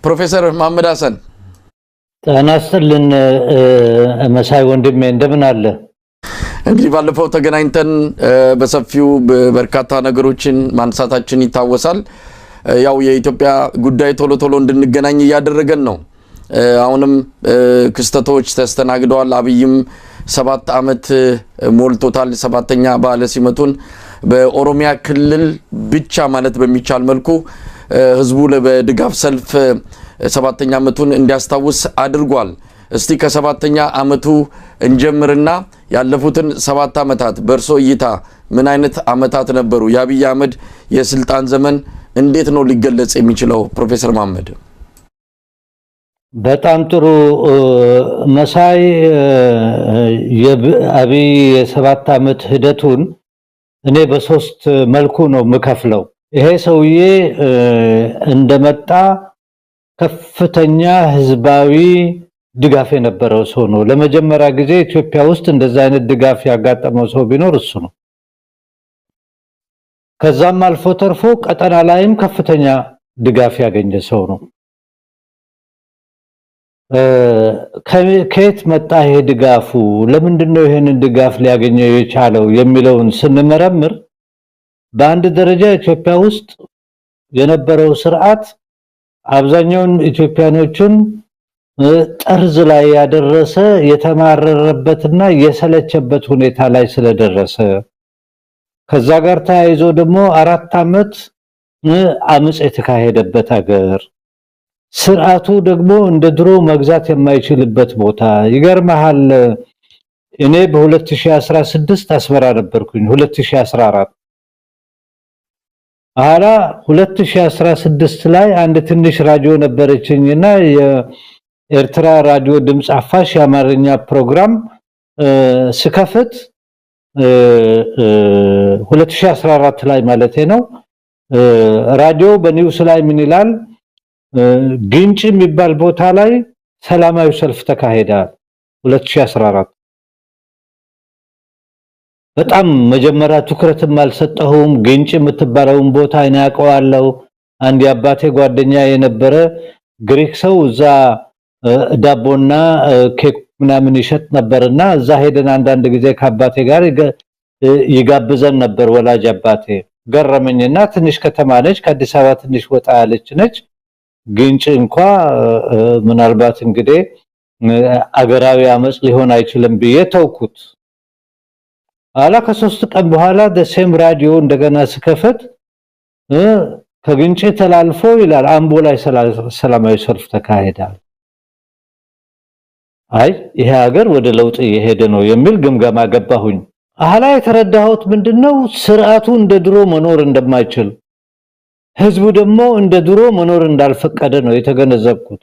ፕሮፌሰር መሐመድ ሐሰን ተናስተልን መሳይ ወንድሜ እንደምን አለ? እንግዲህ ባለፈው ተገናኝተን በሰፊው በርካታ ነገሮችን ማንሳታችን ይታወሳል። ያው የኢትዮጵያ ጉዳይ ቶሎ እንድንገናኝ ያደረገን ነው። አሁንም ክስተቶች ተስተናግደዋል። አብይም 7 ዓመት ሞልቶታል። 7ኛ በዓለ ሲመቱን በኦሮሚያ ክልል ብቻ ማለት በሚቻል መልኩ ህዝቡ በድጋፍ ሰልፍ 7ኛ ዓመቱን እንዲያስታውስ አድርጓል። እስቲ ከ7ኛ ዓመቱ እንጀምርና ያለፉትን 7 ዓመታት በርሶ እይታ ምን አይነት ዓመታት ነበሩ? የአብይ አህመድ የስልጣን ዘመን እንዴት ነው ሊገለጽ የሚችለው? ፕሮፌሰር መሐመድ በጣም ጥሩ መሳይ። የአብይ የ7 ዓመት ሂደቱን እኔ በሶስት መልኩ ነው መከፍለው። ይሄ ሰውዬ እንደመጣ ከፍተኛ ህዝባዊ ድጋፍ የነበረው ሰው ነው። ለመጀመሪያ ጊዜ ኢትዮጵያ ውስጥ እንደዛ አይነት ድጋፍ ያጋጠመው ሰው ቢኖር እሱ ነው። ከዛም አልፎ ተርፎ ቀጠና ላይም ከፍተኛ ድጋፍ ያገኘ ሰው ነው። ከየት መጣ ይሄ ድጋፉ? ለምንድነው ይሄንን ድጋፍ ሊያገኘው የቻለው የሚለውን ስንመረምር በአንድ ደረጃ ኢትዮጵያ ውስጥ የነበረው ስርዓት አብዛኛውን ኢትዮጵያኖችን ጠርዝ ላይ ያደረሰ የተማረረበትና የሰለቸበት ሁኔታ ላይ ስለደረሰ ከዛ ጋር ተያይዞ ደግሞ 4 ዓመት አመጽ የተካሄደበት ሀገር ስርዓቱ ደግሞ እንደ ድሮ መግዛት የማይችልበት ቦታ ይገርማል። እኔ በ2016 አስመራ ነበርኩኝ። 2014 አላ 2016 ላይ አንድ ትንሽ ራዲዮ ነበረችኝና የኤርትራ ራዲዮ ድምጽ አፋሽ የአማርኛ ፕሮግራም ስከፍት 2014 ላይ ማለት ነው። ራዲዮ በኒውስ ላይ ምን ይላል? ግንጭ የሚባል ቦታ ላይ ሰላማዊ ሰልፍ ተካሄዷል 2014። በጣም መጀመሪያ ትኩረትም አልሰጠሁም። ግንጭ የምትባለውን ቦታ እኔ አውቀዋለሁ። አንድ የአባቴ ጓደኛ የነበረ ግሪክ ሰው እዛ ዳቦና ኬክ ምናምን ይሸጥ ነበርና እዛ ሄደን አንዳንድ ጊዜ ከአባቴ ጋር ይጋብዘን ነበር ወላጅ አባቴ። ገረመኝና ትንሽ ከተማ ነች፣ ከአዲስ አበባ ትንሽ ወጣ ያለች ነች። ግንጭ እንኳን ምናልባት እንግዲህ አገራዊ አመጽ ሊሆን አይችልም ብዬ ተውኩት። አላ ከ3 ቀን በኋላ ደሴም ራዲዮ እንደገና ስከፈት ከግንጭ ተላልፎ ይላል አምቦ ላይ ሰላማዊ ሰልፍ ተካሄዷል። አይ ይሄ ሀገር ወደ ለውጥ እየሄደ ነው የሚል ግምገማ ገባሁኝ። አላ የተረዳሁት ምንድነው? ስርዓቱ እንደ ድሮ መኖር እንደማይችል ህዝቡ ደግሞ እንደ ድሮ መኖር እንዳልፈቀደ ነው የተገነዘብኩት።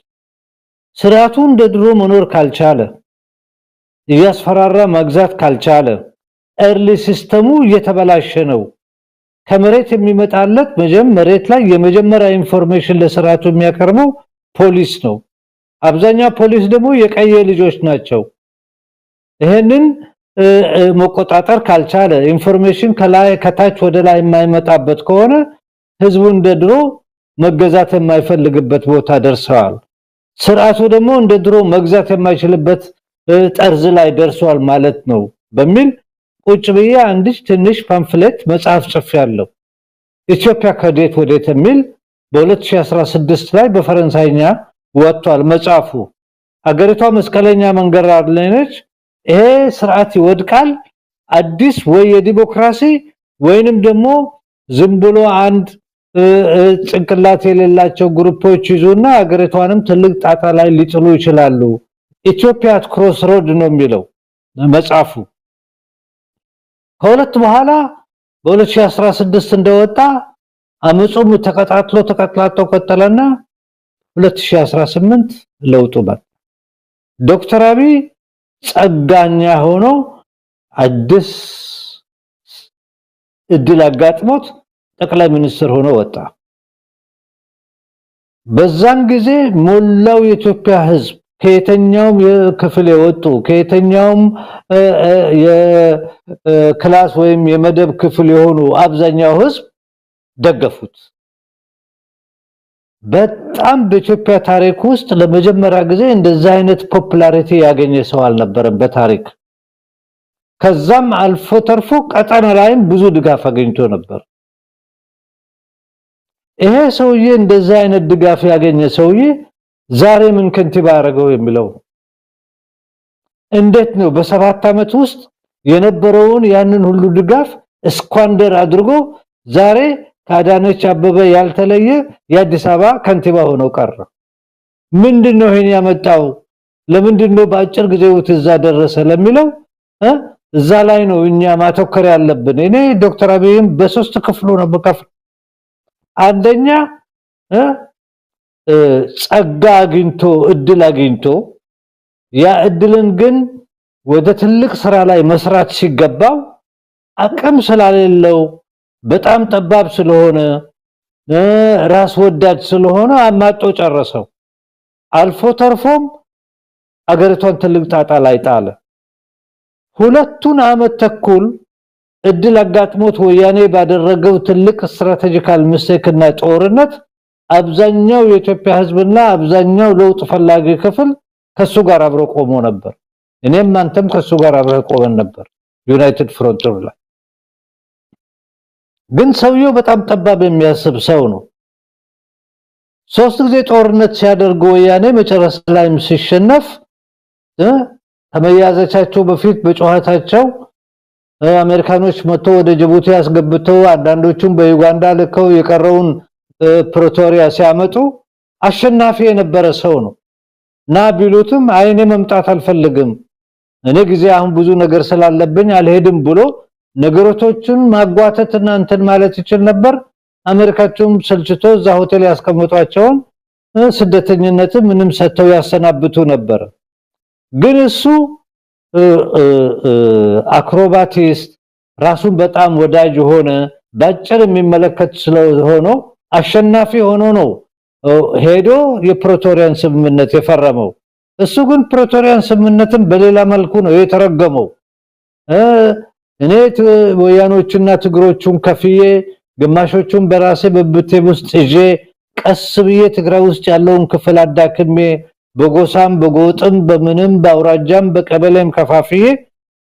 ስርዓቱ እንደ ድሮ መኖር ካልቻለ እያስፈራራ መግዛት ካልቻለ ኤርሊ ሲስተሙ እየተበላሸ ነው። ከመሬት የሚመጣለት መሬት ላይ የመጀመሪያ ኢንፎርሜሽን ለስርዓቱ የሚያቀርበው ፖሊስ ነው። አብዛኛው ፖሊስ ደግሞ የቀየ ልጆች ናቸው። ይሄንን መቆጣጠር ካልቻለ ኢንፎርሜሽን ከላይ ከታች ወደ ላይ የማይመጣበት ከሆነ ህዝቡ እንደ ድሮ መገዛት የማይፈልግበት ቦታ ደርሰዋል። ስርዓቱ ደግሞ እንደ ድሮ መግዛት የማይችልበት ጠርዝ ላይ ደርሷል ማለት ነው በሚል ቁጭ ብዬ አንድ ትንሽ ፓምፍሌት መጽሐፍ ጽፌያለሁ። ኢትዮጵያ ከዴት ወዴት የሚል በ2016 ላይ በፈረንሳይኛ ወጥቷል መጽሐፉ። አገሪቷ መስቀለኛ መንገድ ላይ ነች። ይሄ ስርዓት ይወድቃል፣ አዲስ ወይ የዲሞክራሲ ወይንም ደግሞ ዝም ብሎ አንድ ጭንቅላት የሌላቸው ግሩፖች ይዙና አገሪቷንም ትልቅ ጣጣ ላይ ሊጥሉ ይችላሉ። ኢትዮጵያ አት ክሮስ ሮድ ነው የሚለው መጽሐፉ። ከሁለት በኋላ በ2016 እንደወጣ አመጹም ተቀጣጥሎ ቀጠለና 2018 ለውጡ መጣ። ዶክተር አብይ ጸጋኛ ሆኖ አዲስ እድል አጋጥሞት ጠቅላይ ሚኒስትር ሆኖ ወጣ። በዛን ጊዜ ሞላው የኢትዮጵያ ህዝብ ከየተኛውም ክፍል የወጡ ከየተኛውም የክላስ ወይም የመደብ ክፍል የሆኑ አብዛኛው ህዝብ ደገፉት። በጣም በኢትዮጵያ ታሪክ ውስጥ ለመጀመሪያ ጊዜ እንደዛ አይነት ፖፑላሪቲ ያገኘ ሰው አልነበረም በታሪክ ከዛም አልፎ ተርፎ ቀጠና ላይም ብዙ ድጋፍ አግኝቶ ነበር ይሄ ሰውዬ እንደዛ አይነት ድጋፍ ያገኘ ሰውዬ ዛሬ ምን ከንቲባ አረጋው የሚለው እንዴት ነው በ7 አመት ውስጥ የነበረውን ያንን ሁሉ ድጋፍ ስኳንደር አድርጎ ዛሬ ካዳነች አበበ ያልተለየ የአዲስ አበባ ከንቲባ ሆኖ ቀረ ምንድነው ይሄን ያመጣው ለምንድነው በአጭር ጊዜ ወትዛ ደረሰ ለሚለው እዛ ላይ ነው እኛ ማተኮር ያለብን እኔ ዶክተር አብይም በሶስት ክፍሉ ነው በከፍ አንደኛ ጸጋ አግኝቶ እድል አግኝቶ ያ እድልን ግን ወደ ትልቅ ስራ ላይ መስራት ሲገባው አቅም ስላሌለው በጣም ጠባብ ስለሆነ ራስ ወዳድ ስለሆነ አማጦ ጨረሰው አልፎ ተርፎም አገሪቷን ትልቅ ጣጣ ላይ ጣለ ሁለቱን አመት ተኩል እድል አጋጥሞት ወያኔ ባደረገው ትልቅ ስትራቴጂካል ሚስቴክና ጦርነት አብዛኛው የኢትዮጵያ ህዝብና አብዛኛው ለውጥ ፈላጊ ክፍል ከሱ ጋር አብሮ ቆሞ ነበር እኔም አንተም ከሱ ጋር አብሮ ቆመን ነበር ዩናይትድ ፍሮንት ላይ ግን ሰውየው በጣም ጠባብ የሚያስብ ሰው ነው ሶስት ጊዜ ጦርነት ሲያደርግ ወያኔ መጨረሻ ላይም ሲሸነፍ ተመያዘቻቸው በፊት በጨዋታቸው አሜሪካኖች መጥቶ ወደ ጅቡቲ ያስገብተው አንዳንዶቹም በዩጋንዳ ልከው የቀረውን ፕሪቶሪያ ሲያመጡ አሸናፊ የነበረ ሰው ነው ና ቢሉትም አይኔ መምጣት አልፈልግም እኔ ጊዜ አሁን ብዙ ነገር ስላለብኝ አልሄድም ብሎ ነገሮችን ማጓተትና እንትን ማለት ይችል ነበር አሜሪካቹም ሰልችቶ እዛ ሆቴል ያስቀምጧቸው ስደተኝነት ምንም ሰተው ያሰናብቱ ነበር ግን እሱ አክሮባቲስት ራሱን በጣም ወዳጅ ሆነ ባጭር የሚመለከት ስለሆነ አሸናፊ ሆኖ ነው ሄዶ የፕሪቶሪያን ስምምነት የፈረመው እሱ ግን ፕሪቶሪያን ስምምነትን በሌላ መልኩ ነው የተረገመው እኔ ወያኖችና ትግሮቹን ከፍዬ ግማሾቹን በራሴ በብቴ ውስጥ እጄ ቀስ ብዬ ትግራይ ውስጥ ያለውን ክፍል አዳክሜ በጎሳም በጎጥም በምንም በአውራጃም በቀበሌም ከፋፍዬ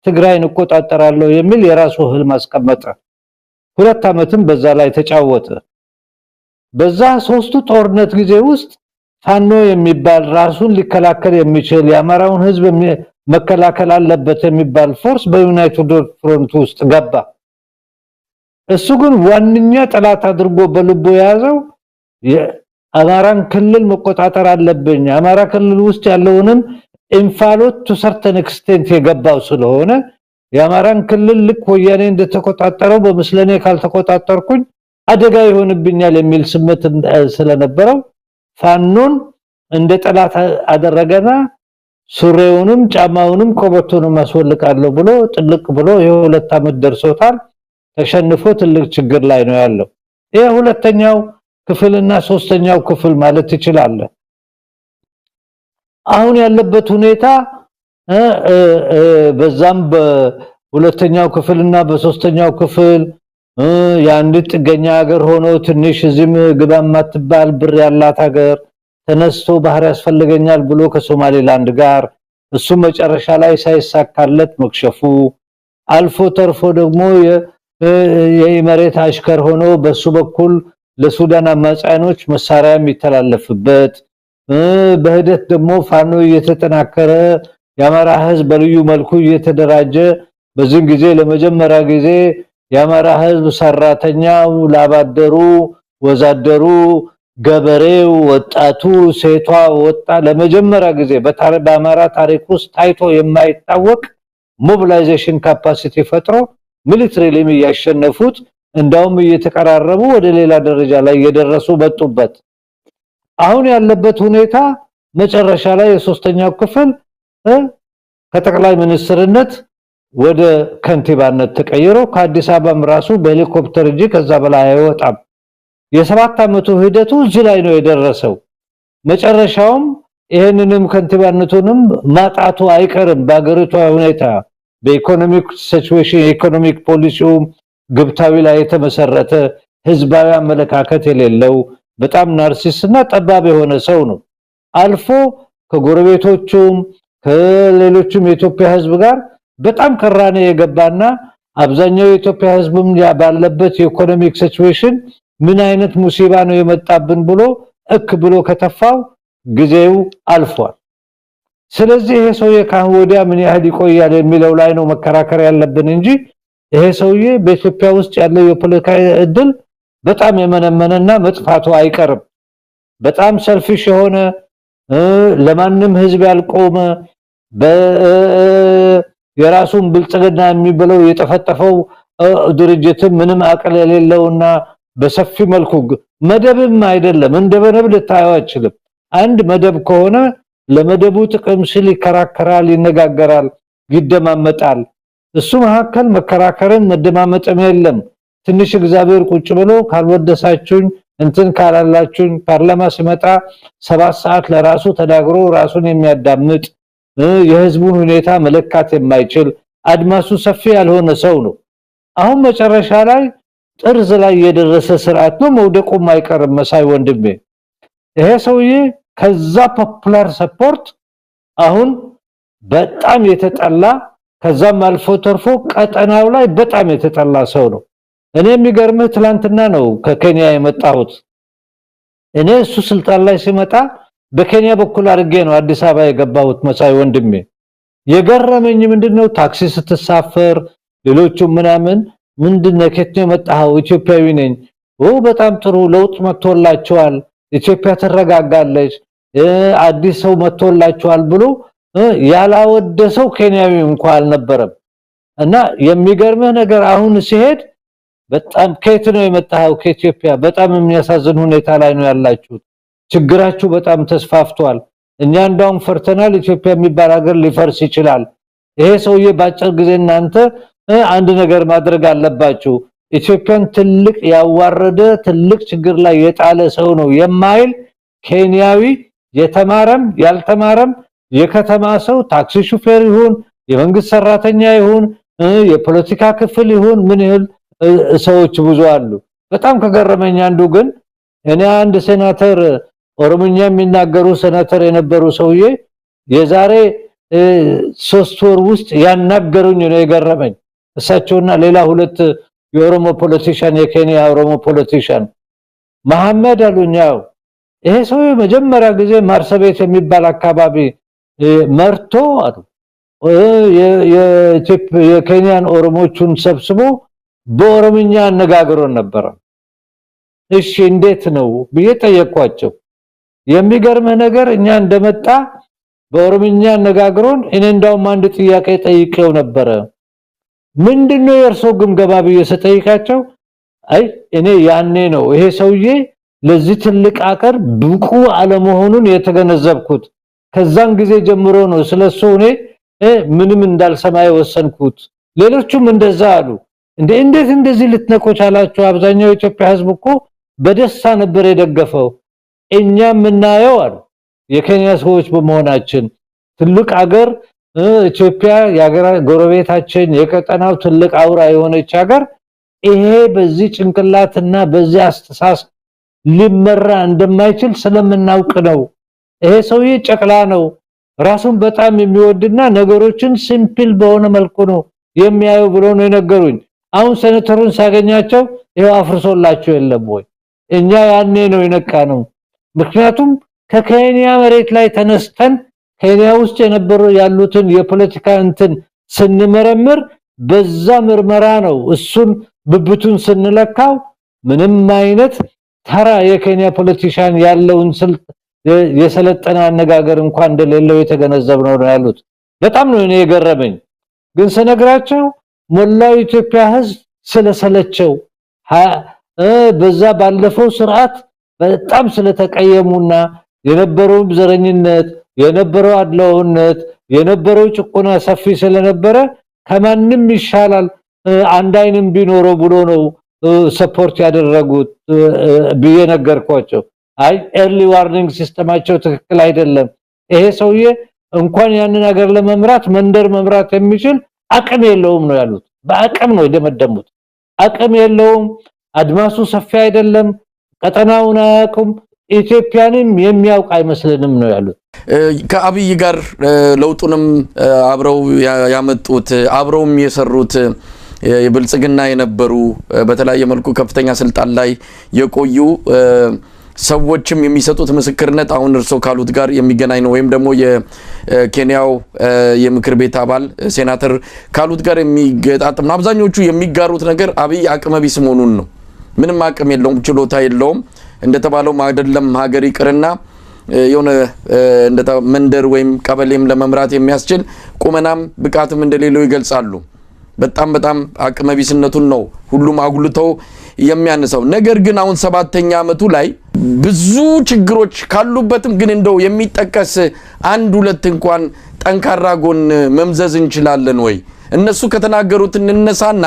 ትግራይን እቆጣጠራለሁ የሚል የራሱ ህልም አስቀመጠ ሁለት አመትም በዛ ላይ ተጫወተ በዛ ሶስቱ ጦርነት ጊዜ ውስጥ ፋኖ የሚባል ራሱን ሊከላከል የሚችል የአማራውን ህዝብ መከላከል አለበት የሚባል ፎርስ በዩናይትድ ፍሮንት ውስጥ ገባ እሱ ግን ዋንኛ ጠላት አድርጎ በልቦ ያዘው የአማራን ክልል መቆጣጠር አለብኝ አማራ ክልል ውስጥ ያለውንም ኢንፋሎት ቱ ሰርተን ኤክስቴንት የገባው ስለሆነ የአማራን ክልል ልክ ወያኔ እንደተቆጣጠረው በመስለኔ ካልተቆጣጠርኩኝ አደጋ ይሆንብኛል የሚል ስሜት ስለነበረው ፋኖን እንደ ጠላት አደረገና ሱሬውንም ጫማውንም ኮበቱንም ማስወልቃለሁ ብሎ ጥልቅ ብሎ የሁለት አመት ደርሶታል ተሸንፎ ትልቅ ችግር ላይ ነው ያለው ይሄ ሁለተኛው ክፍልና ሶስተኛው ክፍል ማለት ይችላል አሁን ያለበት ሁኔታ በዛም በሁለተኛው ክፍልና በሶስተኛው ክፍል ያንድ ጥገኛ ሀገር ሆኖ ትንሽ ዝም ግባም ማትባል ብር ያላት ሀገር ተነስቶ ባህር ያስፈልገኛል ብሎ ከሶማሌላንድ ጋር እሱ መጨረሻ ላይ ሳይሳካለት መክሸፉ አልፎ ተርፎ ደግሞ የመሬት አሽከር ሆኖ በሱ በኩል ለሱዳን አማጻኖች መሳሪያ የሚተላለፍበት በህደት ደግሞ ፋኖ እየተጠናከረ የአማራ ህዝብ በልዩ መልኩ እየተደራጀ በዚህ ጊዜ ለመጀመሪያ ጊዜ የአማራ ህዝብ ሰራተኛው ላባደሩ ወዛደሩ ገበሬው ወጣቱ ሴቷ ወጣ ለመጀመሪያ ጊዜ በአማራ ታሪክ ውስጥ ታይቶ የማይታወቅ ሞቢላይዜሽን ካፓሲቲ ፈጥሮ ሚሊተሪሊ ያሸነፉት እንዳውም እየተቀራረቡ ወደ ሌላ ደረጃ ላይ የደረሱ በጡበት አሁን ያለበት ሁኔታ መጨረሻ ላይ የሶስተኛው ክፍል ከጠቅላይ ሚኒስትርነት ወደ ከንቲባነት ተቀይሮ ከአዲስ አበባም ራሱ በሄሊኮፕተር እንጂ ከዛ በላይ አይወጣም የ7 አመቱ ሂደቱ እዚህ ላይ ነው የደረሰው መጨረሻውም ይሄንንም ከንቲባነቱንም ማጣቱ አይቀርም በአገሪቷ ሁኔታ በኢኮኖሚክ ሲቹዌሽን ኢኮኖሚክ ፖሊሲው ግብታዊ ላይ የተመሰረተ ህዝባዊ አመለካከት የሌለው በጣም ናርሲስና ጠባብ የሆነ ሰው ነው። አልፎ ከጎረቤቶቹም ከሌሎችም የኢትዮጵያ ህዝብ ጋር በጣም ቅራኔ የገባና አብዛኛው የኢትዮጵያ ህዝብም ባለበት የኢኮኖሚክ ሲቹዌሽን ምን አይነት ሙሲባ ነው የመጣብን ብሎ እክ ብሎ ከተፋው ጊዜው አልፏል። ስለዚህ ይሄ ሰውዬ ካሁን ወዲያ ምን ያህል ይቆያል የሚለው ላይ ነው መከራከር ያለብን እንጂ ይሄ ሰውዬ በኢትዮጵያ ውስጥ ያለው የፖለቲካ እድል በጣም የመነመነና መጥፋቱ አይቀርም። በጣም ሰልፊሽ የሆነ ለማንም ህዝብ ያልቆመ የራሱን ብልጽግና የሚብለው የጠፈጠፈው ድርጅት ምንም አቅል የሌለውና በሰፊ መልኩ መደብም አይደለም እንደ በነብ ልታየው አይችልም። አንድ መደብ ከሆነ ለመደቡ ጥቅም ሲል ይከራከራል፣ ይነጋገራል፣ ይደማመጣል። እሱ መካከል መከራከርን መደማመጥም የለም። ትንሽ እግዚአብሔር ቁጭ ብሎ ካልወደሳችሁኝ እንትን ካላላችሁኝ ፓርላማ ሲመጣ 7 ሰዓት ለራሱ ተዳግሮ ራሱን የሚያዳምጥ የህዝቡን ሁኔታ መለካት የማይችል አድማሱ ሰፊ ያልሆነ ሰው ነው። አሁን መጨረሻ ላይ ጥርዝ ላይ የደረሰ ስርዓት ነው። መውደቁም አይቀርም መሳይ ወንድሜ። ይሄ ሰውዬ ከዛ ፖፑላር ሰፖርት አሁን በጣም የተጠላ ከዛም አልፎ ተርፎ ቀጠናው ላይ በጣም የተጠላ ሰው ነው። እኔ የሚገርምህ ትላንትና ነው ከኬንያ የመጣሁት። እኔ እሱ ስልጣን ላይ ሲመጣ በኬንያ በኩል አድርጌ ነው አዲስ አበባ የገባሁት መሳይ ወንድሜ። የገረመኝ ምንድነው ታክሲ ስትሳፈር ሌሎቹም ምንድነው ከየት ነው የመጣኸው? ኢትዮጵያዊ ነኝ። በጣም ጥሩ ለውጥ መጥቶላችኋል፣ ኢትዮጵያ ትረጋጋለች፣ አዲስ ሰው መጥቶላችኋል ብሎ ያላወደሰው ኬንያዊ እንኳን አልነበረም። እና የሚገርምህ ነገር አሁን ሲሄድ በጣም ከየት ነው የመጣኸው? ከኢትዮጵያ። በጣም የሚያሳዝን ሁኔታ ላይ ነው ያላችሁት፣ ችግራችሁ በጣም ተስፋፍቷል፣ እኛ እንደውም ፈርተናል፣ ኢትዮጵያ የሚባል ሀገር ሊፈርስ ይችላል። ይሄ ሰውዬ ባጭር ጊዜ እናንተ አንድ ነገር ማድረግ አለባችሁ፣ ኢትዮጵያን ትልቅ ያዋረደ ትልቅ ችግር ላይ የጣለ ሰው ነው የማይል ኬንያዊ የተማረም ያልተማረም የከተማ ሰው ታክሲ ሹፌር ይሁን የመንግስት ሰራተኛ ይሁን የፖለቲካ ክፍል ይሁን ምን ይል ሰዎች ብዙ አሉ። በጣም ከገረመኝ አንዱ ግን እኔ አንድ ሴናተር ኦሮሞኛ የሚናገሩ ሴናተር የነበሩ ሰውዬ የዛሬ 3 ወር ውስጥ ያናገሩኝ ነው የገረመኝ። እሳቸውና ሌላ 2 የኦሮሞ ፖለቲሻን የኬንያ ኦሮሞ ፖለቲሻን መሐመድ አሉኛው ይሄ ሰው መጀመሪያ ጊዜ ማርሰቤት የሚባል አካባቢ መርቶ አሉ የኬንያን ኦሮሞቹን ሰብስቦ በኦሮምኛ አነጋግሮን ነበር። እሺ እንዴት ነው ብዬ ጠየቅኳቸው። የሚገርም ነገር እኛ እንደመጣ በኦሮምኛ አነጋግሮን እኔ እንዳውም አንድ ጥያቄ ጠይቄው ነበር። ምንድነው የርሶ ግምገማ ብዬ ስጠይቃቸው አይ እኔ ያኔ ነው ይሄ ሰውዬ ለዚህ ትልቅ አቀር ብቁ አለመሆኑን የተገነዘብኩት። ከዛን ጊዜ ጀምሮ ነው ስለሱ እኔ ምንም እንዳልሰማ የወሰንኩት። ሌሎቹም እንደዛ አሉ። እንዴት እንደዚህ ልትነቆቻላችሁ? አብዛኛው የኢትዮጵያ ህዝብ እኮ በደስታ ነበር የደገፈው። እኛም እናየው አሉ የኬንያ ሰዎች በመሆናችን ትልቅ አገር ኢትዮጵያ የሀገር ጎረቤታችን የቀጠናው ትልቅ አውራ የሆነች ሀገር ይሄ በዚህ ጭንቅላትና በዚህ አስተሳሰብ ሊመራ እንደማይችል ስለምናውቅ ነው። ይሄ ሰውዬ ጨቅላ ነው፣ ራሱን በጣም የሚወድና ነገሮችን ሲምፕል በሆነ መልኩ ነው የሚያየው ብሎ ነው የነገሩኝ። አሁን ሴኔተሩን ሳገኛቸው ይሄው አፍርሶላቸው የለም ወይ? እኛ ያኔ ነው የነቃነው። ምክንያቱም ከኬንያ መሬት ላይ ተነስተን ኬንያ ውስጥ የነበሩ ያሉትን የፖለቲካ እንትን ስንመረምር በዛ ምርመራ ነው እሱን ብብቱን ስንለካው ምንም አይነት ተራ የኬንያ ፖለቲሻን ያለውን ስልት የሰለጠነ አነጋገር እንኳን እንደሌለው የተገነዘብነው ነው ያሉት። በጣም ነው እኔ የገረመኝ። ግን ስነግራቸው ሞላው ኢትዮጵያ ህዝብ ስለሰለቸው በዛ ባለፈው ስርዓት በጣም ስለተቀየሙና የነበረው ዘረኝነት የነበረው አድለውነት የነበረው ጭቆና ሰፊ ስለነበረ ከማንም ይሻላል አንድ አይንም ቢኖረው ብሎ ነው ሰፖርት ያደረጉት ብዬ ነገርኳቸው። አይ ኤርሊ ዋርኒንግ ሲስተማቸው ትክክል አይደለም፣ ይሄ ሰውዬ እንኳን ያንን ሀገር ለመምራት መንደር መምራት የሚችል አቅም የለውም ነው ያሉት። በአቅም ነው የደመደሙት። አቅም የለውም፣ አድማሱ ሰፊ አይደለም፣ ቀጠናውን አያውቁም ኢትዮጵያንም የሚያውቅ አይመስልንም ነው ያሉት ከአብይ ጋር ለውጡንም አብረው ያመጡት አብረውም የሰሩት የብልጽግና የነበሩ በተለያየ መልኩ ከፍተኛ ስልጣን ላይ የቆዩ ሰዎችም የሚሰጡት ምስክርነት አሁን እርሶ ካሉት ጋር የሚገናኝ ነው ወይም ደግሞ የኬንያው የምክር ቤት አባል ሴናተር ካሉት ጋር የሚገጣጥም ነው አብዛኞቹ የሚጋሩት ነገር አብይ አቅመ ቢስ መሆኑን ነው ምንም አቅም የለውም ችሎታ የለውም እንደተባለው አይደለም ሀገር ይቅርና የሆነ እንደ መንደር ወይም ቀበሌም ለመምራት የሚያስችል ቁመናም ብቃትም እንደሌለው ይገልጻሉ በጣም አቅመ ቢስነቱን ነው ሁሉም አጉልተው የሚያነሳው ነገር ግን አሁን 7ኛ አመቱ ላይ ብዙ ችግሮች ካሉበትም ግን እንደው የሚጠቀስ አንድ ሁለት እንኳን ጠንካራ ጎን መምዘዝ እንችላለን ወይ እነሱ ከተናገሩት እንነሳና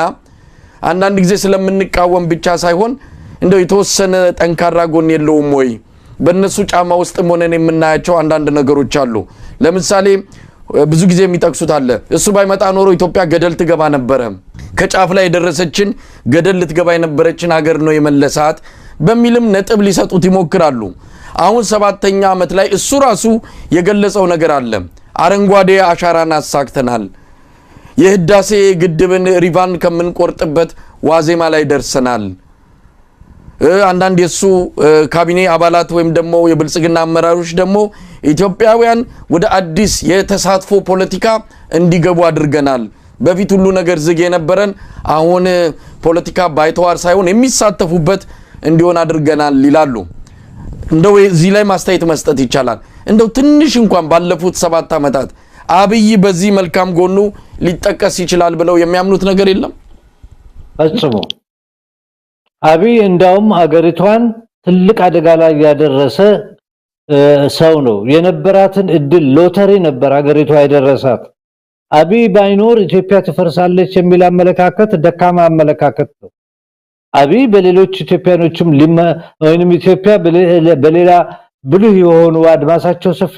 አንዳንድ ጊዜ ስለምንቃወም ብቻ ሳይሆን እንደው የተወሰነ ጠንካራ ጎን የለውም ወይ በእነሱ ጫማ ውስጥ ሆነን የምናያቸው አንዳንድ ነገሮች አሉ ለምሳሌ ብዙ ጊዜ የሚጠቅሱት አለ እሱ ባይመጣ ኖሮ ኢትዮጵያ ገደል ትገባ ነበር ከጫፍ ላይ የደረሰችን ገደል ልትገባ የነበረችን ሀገር ነው የመለሳት በሚልም ነጥብ ሊሰጡት ይሞክራሉ አሁን 7ኛ አመት ላይ እሱ ራሱ የገለጸው ነገር አለ አረንጓዴ አሻራን አሳክተናል የህዳሴ ግድብን ሪቫን ከምንቆርጥበት ዋዜማ ላይ ደርሰናል አንዳንድ የሱ ካቢኔ አባላት ወይም ደግሞ የብልጽግና አመራሮች ደግሞ ኢትዮጵያውያን ወደ አዲስ የተሳትፎ ፖለቲካ እንዲገቡ አድርገናል በፊት ሁሉ ነገር ዝግ የነበረን አሁን ፖለቲካ ባይተዋር ሳይሆን የሚሳተፉበት እንዲሆን አድርገናል ይላሉ እንደው እዚህ ላይ ማስተያየት መስጠት ይቻላል እንደው ትንሽ እንኳን ባለፉት 7 አመታት አብይ በዚህ መልካም ጎኑ ሊጠቀስ ይችላል ብለው የሚያምኑት ነገር የለም ፈጽሞ አብይ እንዳውም አገሪቷን ትልቅ አደጋ ላይ ያደረሰ ሰው ነው የነበራትን እድል ሎተሪ ነበር አገሪቷ ያደረሳት አብይ ባይኖር ኢትዮጵያ ትፈርሳለች የሚል አመለካከት ደካማ አመለካከት ነው አብይ በሌሎች ኢትዮጵያኖችም ወይንም ኢትዮጵያ በሌላ ብልህ የሆኑ አድማሳቸው ሰፊ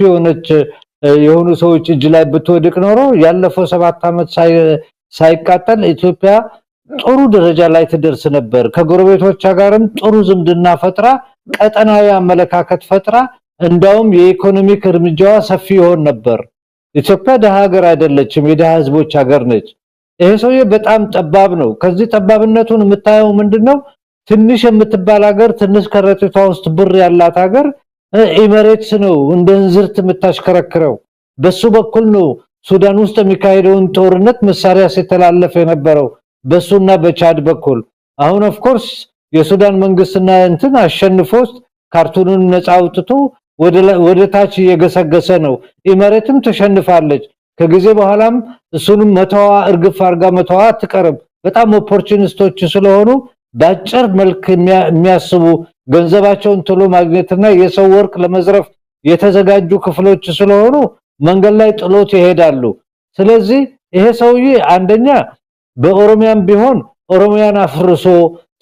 የሆኑ ሰዎች እጅ ላይ ብትወድቅ ኖሮ ያለፈው 7 አመት ሳይቃጠል ኢትዮጵያ ጥሩ ደረጃ ላይ ትደርስ ነበር ከጎረቤቶቿ ጋርም ጥሩ ዝምድና ፈጥራ ቀጠናዊ አመለካከት ፈጥራ እንዳውም የኢኮኖሚክ እርምጃዋ ሰፊ ይሆን ነበር ኢትዮጵያ ደሃ ሀገር አይደለችም የደሃ ህዝቦች ሀገር ነች ይሄ ሰውዬ በጣም ጠባብ ነው ከዚህ ጠባብነቱን የምታየው ምንድነው ትንሽ የምትባል ሀገር ትንሽ ከረጢቷ ውስጥ ብር ያላት ሀገር ኤሚሬትስ ነው እንደ እንዝርት የምታሽከረክረው በሱ በኩል ነው ሱዳን ውስጥ የሚካሄደውን ጦርነት መሳሪያ ሲተላለፍ የነበረው በሱና በቻድ በኩል አሁን ኦፍ ኮርስ የሱዳን መንግስትና እንትን አሸንፎስ ካርቱንን ነፃ አውጥቶ ወደ ታች እየገሰገሰ ነው ኤሚሬትም ተሸንፋለች ከጊዜ በኋላም እሱንም መተዋ እርግፍ አርጋ መተዋ አትቀርም በጣም ኦፖርቹኒስቶች ስለሆኑ ባጭር መልክ የሚያስቡ ገንዘባቸውን ቶሎ ማግኘትና የሰው ወርቅ ለመዝረፍ የተዘጋጁ ክፍሎች ስለሆኑ መንገድ ላይ ጥሎት ይሄዳሉ ስለዚህ ይሄ ሰውዬ አንደኛ በኦሮሚያም ቢሆን ኦሮሚያን አፍርሶ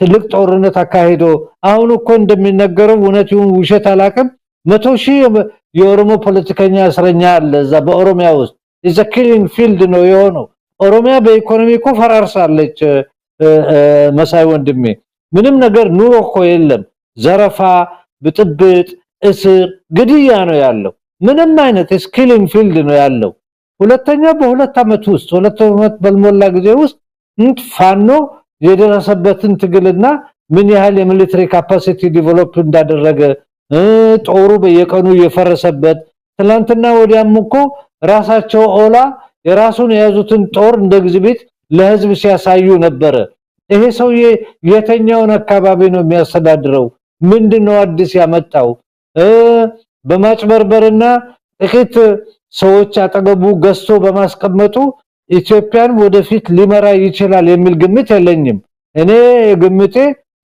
ትልቅ ጦርነት አካሂዶ አሁን እኮ እንደሚነገረው እውነቱን ውሸት አላቀም 100,000 የኦሮሞ ፖለቲከኛ እስረኛ አለ እዛ በኦሮሚያ ውስጥ is a killing field ነው የሆነው ኦሮሚያ በኢኮኖሚ እኮ ፈራርሳለች መሳይ ወንድሜ ምንም ነገር ኑሮ እኮ የለም ዘረፋ ብጥብጥ እስር ግድያ ነው ያለው ምንም አይነት killing field ነው ያለው ሁለተኛ በሁለት አመት ውስጥ ሁለት አመት በልሞላ ጊዜ ውስጥ ፋኖ የደረሰበትን ትግልና ምን ያህል የሚሊተሪ ካፓሲቲ ዲቨሎፕ እንዳደረገ ጦሩ በየቀኑ የፈረሰበት ትላንትና ወዲያም እኮ ራሳቸው ኦላ የራሱን የያዙትን ጦር እንደ ግዝቤት ለህዝብ ሲያሳዩ ነበር ይሄ ሰውዬ የተኛውን አካባቢ ነው የሚያስተዳድረው ምንድነው አዲስ ያመጣው በማጭበርበርና ጥቂት ሰዎች አጠገቡ ገዝቶ በማስቀመጡ ኢትዮጵያን ወደፊት ሊመራ ይችላል የሚል ግምት የለኝም እኔ ግምቴ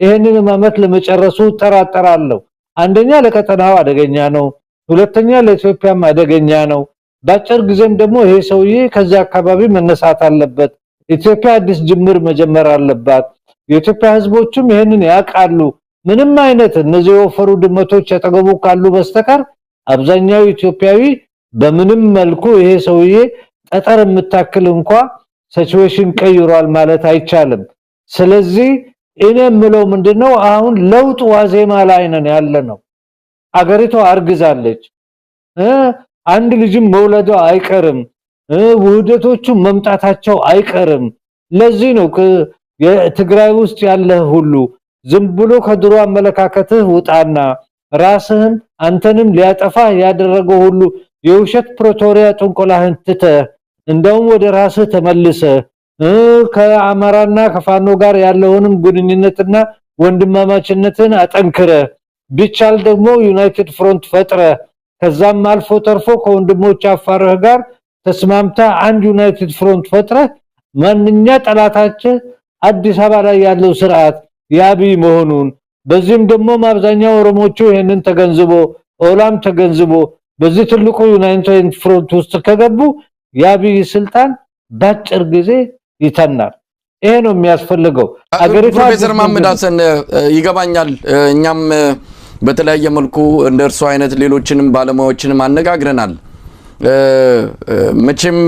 ይሄንን ማመት ለመጨረሱ ተራጠራለሁ አንደኛ ለቀጠናው አደገኛ ነው ሁለተኛ ለኢትዮጵያም አደገኛ ነው ባጭር ጊዜም ደግሞ ይሄ ሰውዬ ከዛ አካባቢ መነሳት አለበት ኢትዮጵያ አዲስ ጅምር መጀመር አለባት የኢትዮጵያ ህዝቦችም ይሄንን ያቃሉ ምንም አይነት እነዚህ ወፈሩ ድመቶች አጠገቡ ካሉ በስተቀር አብዛኛው ኢትዮጵያዊ በምንም መልኩ ይሄ ሰውዬ ጠጠር የምታክል እንኳን ሲቹዌሽን ቀይሯል ማለት አይቻልም ስለዚህ እኔ የምለው ምንድነው አሁን ለውጥ ዋዜማ ላይ ነን ያለነው። አገሪቷ አርግዛለች። አንድ ልጅም መውለዷ አይቀርም። ውህደቶቹ መምጣታቸው አይቀርም። ለዚህ ነው የትግራይ ውስጥ ያለ ሁሉ ዝም ብሎ ከድሮ አመለካከትህ ውጣና ራስህን አንተንም ሊያጠፋ ያደረገው ሁሉ የውሸት ፕሮቶሪያ ጥንቆላህን ትተህ እንደውም ወደ ራስህ ተመልሰ ከአማራና ከፋኖ ጋር ያለውንም ግንኙነትና ወንድማማችነትን አጠንክረ ቢቻል ደግሞ ዩናይትድ ፍሮንት ፈጥረ ከዛም አልፎ ተርፎ ከወንድሞች አፋርህ ጋር ተስማምታ አንድ ዩናይትድ ፍሮንት ፈጥረ ማንኛ ጠላታችን አዲስ አበባ ላይ ያለው ስርዓት ያቢ መሆኑን በዚህም ደግሞ ማብዛኛው ኦሮሞቹ ይሄንን ተገንዝቦ ኦላም ተገንዝቦ በዚህ ትልቁ ዩናይትድ ፍሮንት ውስጥ ከገቡ ያቢ ስልጣን ባጭር ጊዜ ይተናል። ይሄ ነው የሚያስፈልገው። አገሪቷ ፕሮፌሰር መሐመድ ሐሰን ይገባኛል። እኛም በተለያየ መልኩ እንደርሱ አይነት ሌሎችንም ባለሙያዎችንም አነጋግረናል። መቼም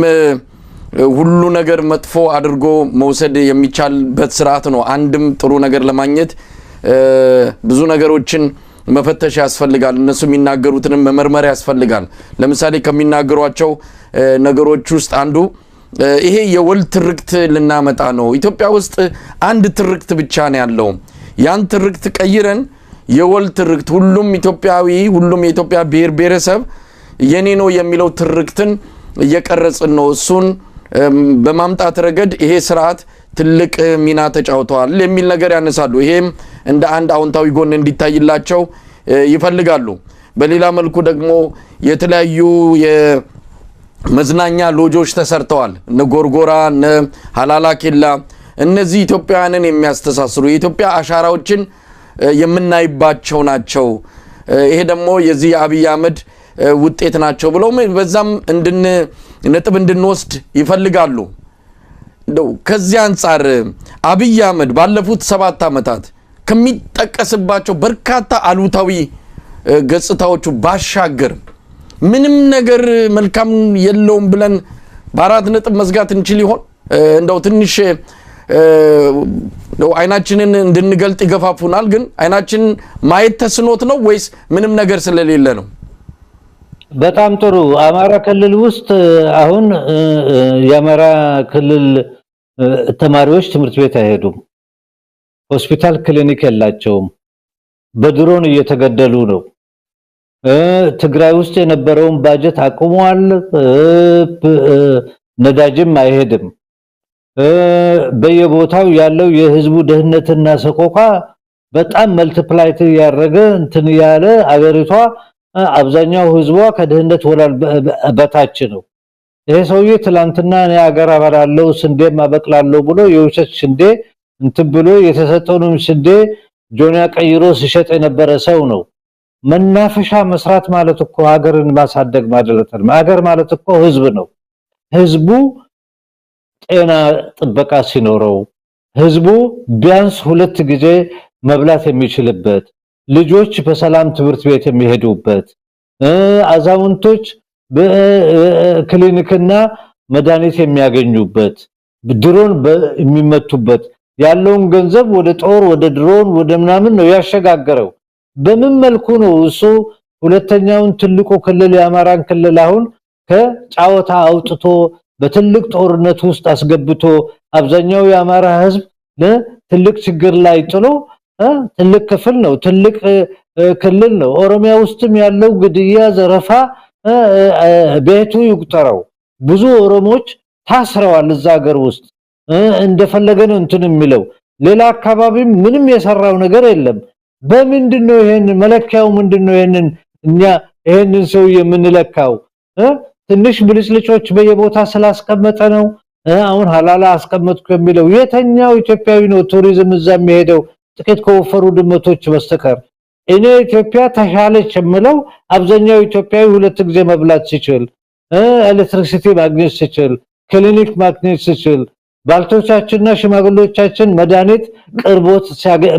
ሁሉ ነገር መጥፎ አድርጎ መውሰድ የሚቻልበት ስርዓት ነው። አንድም ጥሩ ነገር ለማግኘት ብዙ ነገሮችን መፈተሽ ያስፈልጋል። እነሱ የሚናገሩትንም መመርመር ያስፈልጋል። ለምሳሌ ከሚናገሯቸው ነገሮች ውስጥ አንዱ ይሄ የወል ትርክት ልናመጣ ነው። ኢትዮጵያ ውስጥ አንድ ትርክት ብቻ ነው ያለው። ያን ትርክት ቀይረን የወል ትርክት ሁሉም ኢትዮጵያዊ ሁሉም የኢትዮጵያ ብሔር ብሔረሰብ የኔ ነው የሚለው ትርክትን እየቀረጽን ነው። እሱን በማምጣት ረገድ ይሄ ስርዓት ትልቅ ሚና ተጫውቷል የሚል ነገር ያነሳሉ። ይሄም እንደ አንድ አዎንታዊ ጎን እንዲታይላቸው ይፈልጋሉ። በሌላ መልኩ ደግሞ የተለያዩ የመዝናኛ ሎጆች ተሰርተዋል። እነ ጎርጎራ፣ እነ ሀላላ ኬላ፣ እነዚህ ኢትዮጵያውያንን የሚያስተሳስሩ የኢትዮጵያ አሻራዎችን የምናይባቸው ናቸው። ይሄ ደግሞ የዚህ አብይ አህመድ ውጤት ናቸው ብለው በዛም ነጥብ እንድንወስድ ይፈልጋሉ። ከዚህ አንፃር አብይ አህመድ ባለፉት 7 ዓመታት ከሚጠቀስባቸው በርካታ አሉታዊ ገጽታዎቹ ባሻገር ምንም ነገር መልካም የለውም ብለን በአራት ነጥብ መዝጋት እንችል ይሆን? እንደው ትንሽ አይናችንን እንድንገልጥ ይገፋፉናል። ግን አይናችን ማየት ተስኖት ነው ወይስ ምንም ነገር ስለሌለ ነው? በጣም ጥሩ። አማራ ክልል ውስጥ አሁን የአማራ ክልል ተማሪዎች ትምህርት ቤት አይሄዱም። ሆስፒታል ክሊኒክ የላቸውም። በድሮን እየተገደሉ ነው። ትግራይ ውስጥ የነበረውን ባጀት አቁሟል። ነዳጅም አይሄድም። በየቦታው ያለው የህዝቡ ደህንነትና ሰቆቃ በጣም መልቲፕላይ ያደረገ እንትን ያለ አገሪቷ አብዛኛው ህዝቧ ከደህንነት ወላል በታች ነው። ይሄ ሰውዬ ትላንትና እኔ አገር አበራለሁ ስንዴ ማበቅላለሁ ብሎ የውሸት ስንዴ እንትን ብሎ የተሰጠውን ስንዴ ጆንያ ቀይሮ ሲሸጥ የነበረ ሰው ነው። መናፈሻ መስራት ማለት እኮ ሀገርን ማሳደግ ማለት ነው። ሀገር ማለት እኮ ህዝብ ነው። ህዝቡ ጤና ጥበቃ ሲኖረው፣ ህዝቡ ቢያንስ 2 ጊዜ መብላት የሚችልበት፣ ልጆች በሰላም ትምህርት ቤት የሚሄዱበት፣ አዛውንቶች በክሊኒክና መድኃኒት የሚያገኙበት፣ ድሮን የሚመቱበት ያለውን ገንዘብ ወደ ጦር ወደ ድሮን ወደ ምናምን ነው ያሸጋገረው። በምን መልኩ ነው እሱ ሁለተኛውን ትልቁ ክልል የአማራን ክልል አሁን ከጫወታ አውጥቶ በትልቅ ጦርነት ውስጥ አስገብቶ አብዛኛው የአማራ ህዝብ ለትልቅ ችግር ላይ ጥሎ ትልቅ ክፍል ነው ትልቅ ክልል ነው። ኦሮሚያ ውስጥም ያለው ግድያ፣ ዘረፋ ቤቱ ይቁጠረው። ብዙ ኦሮሞች ታስረዋል እዛ ሀገር ውስጥ እንደፈለገ ነው እንትን የሚለው። ሌላ አካባቢ ምንም የሰራው ነገር የለም። በምንድነው ይሄን መለካው? ምንድነው ይሄንን እኛ ይሄንን ሰው የምንለካው? ትንሽ ብልጭልጮች በየቦታ ስላስቀመጠ ነው። አሁን ሐላላ አስቀመጥኩ የሚለው የተኛው ኢትዮጵያዊ ነው ቱሪዝም እዛ የሚሄደው ጥቂት ከወፈሩ ድመቶች በስተቀር? እኔ ኢትዮጵያ ተሻለች የምለው አብዛኛው ኢትዮጵያዊ 2 ጊዜ መብላት ሲችል፣ ኤሌክትሪሲቲ ማግኘት ሲችል፣ ክሊኒክ ማግኘት ሲችል፣ ባልቶቻችንና ሽማግሌዎቻችን መድኃኒት ቅርቦት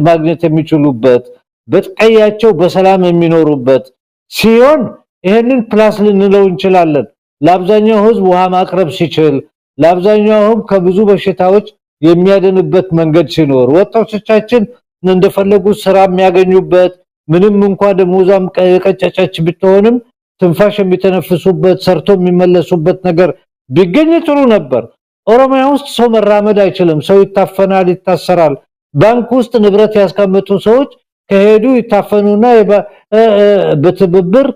ማግኘት የሚችሉበት በቀያቸው በሰላም የሚኖሩበት ሲሆን ይሄንን ፕላስ ልንለው እንችላለን። ለአብዛኛው ህዝብ ውሃ ማቅረብ ሲችል፣ ለአብዛኛው ከብዙ በሽታዎች የሚያደንበት መንገድ ሲኖር ወጣቶቻችን እንደፈለጉ ስራ የሚያገኙበት ምንም እንኳን ደሞዛም ቀጨጨች ብትሆንም ትንፋሽ የሚተነፍሱበት ሰርቶ የሚመለሱበት ነገር ቢገኝ ጥሩ ነበር። ኦሮሚያ ውስጥ ሰው መራመድ አይችልም። ሰው ይታፈናል፣ ይታሰራል። ባንክ ውስጥ ንብረት ያስቀመጡ ሰዎች ከሄዱ ይታፈኑና በትብብር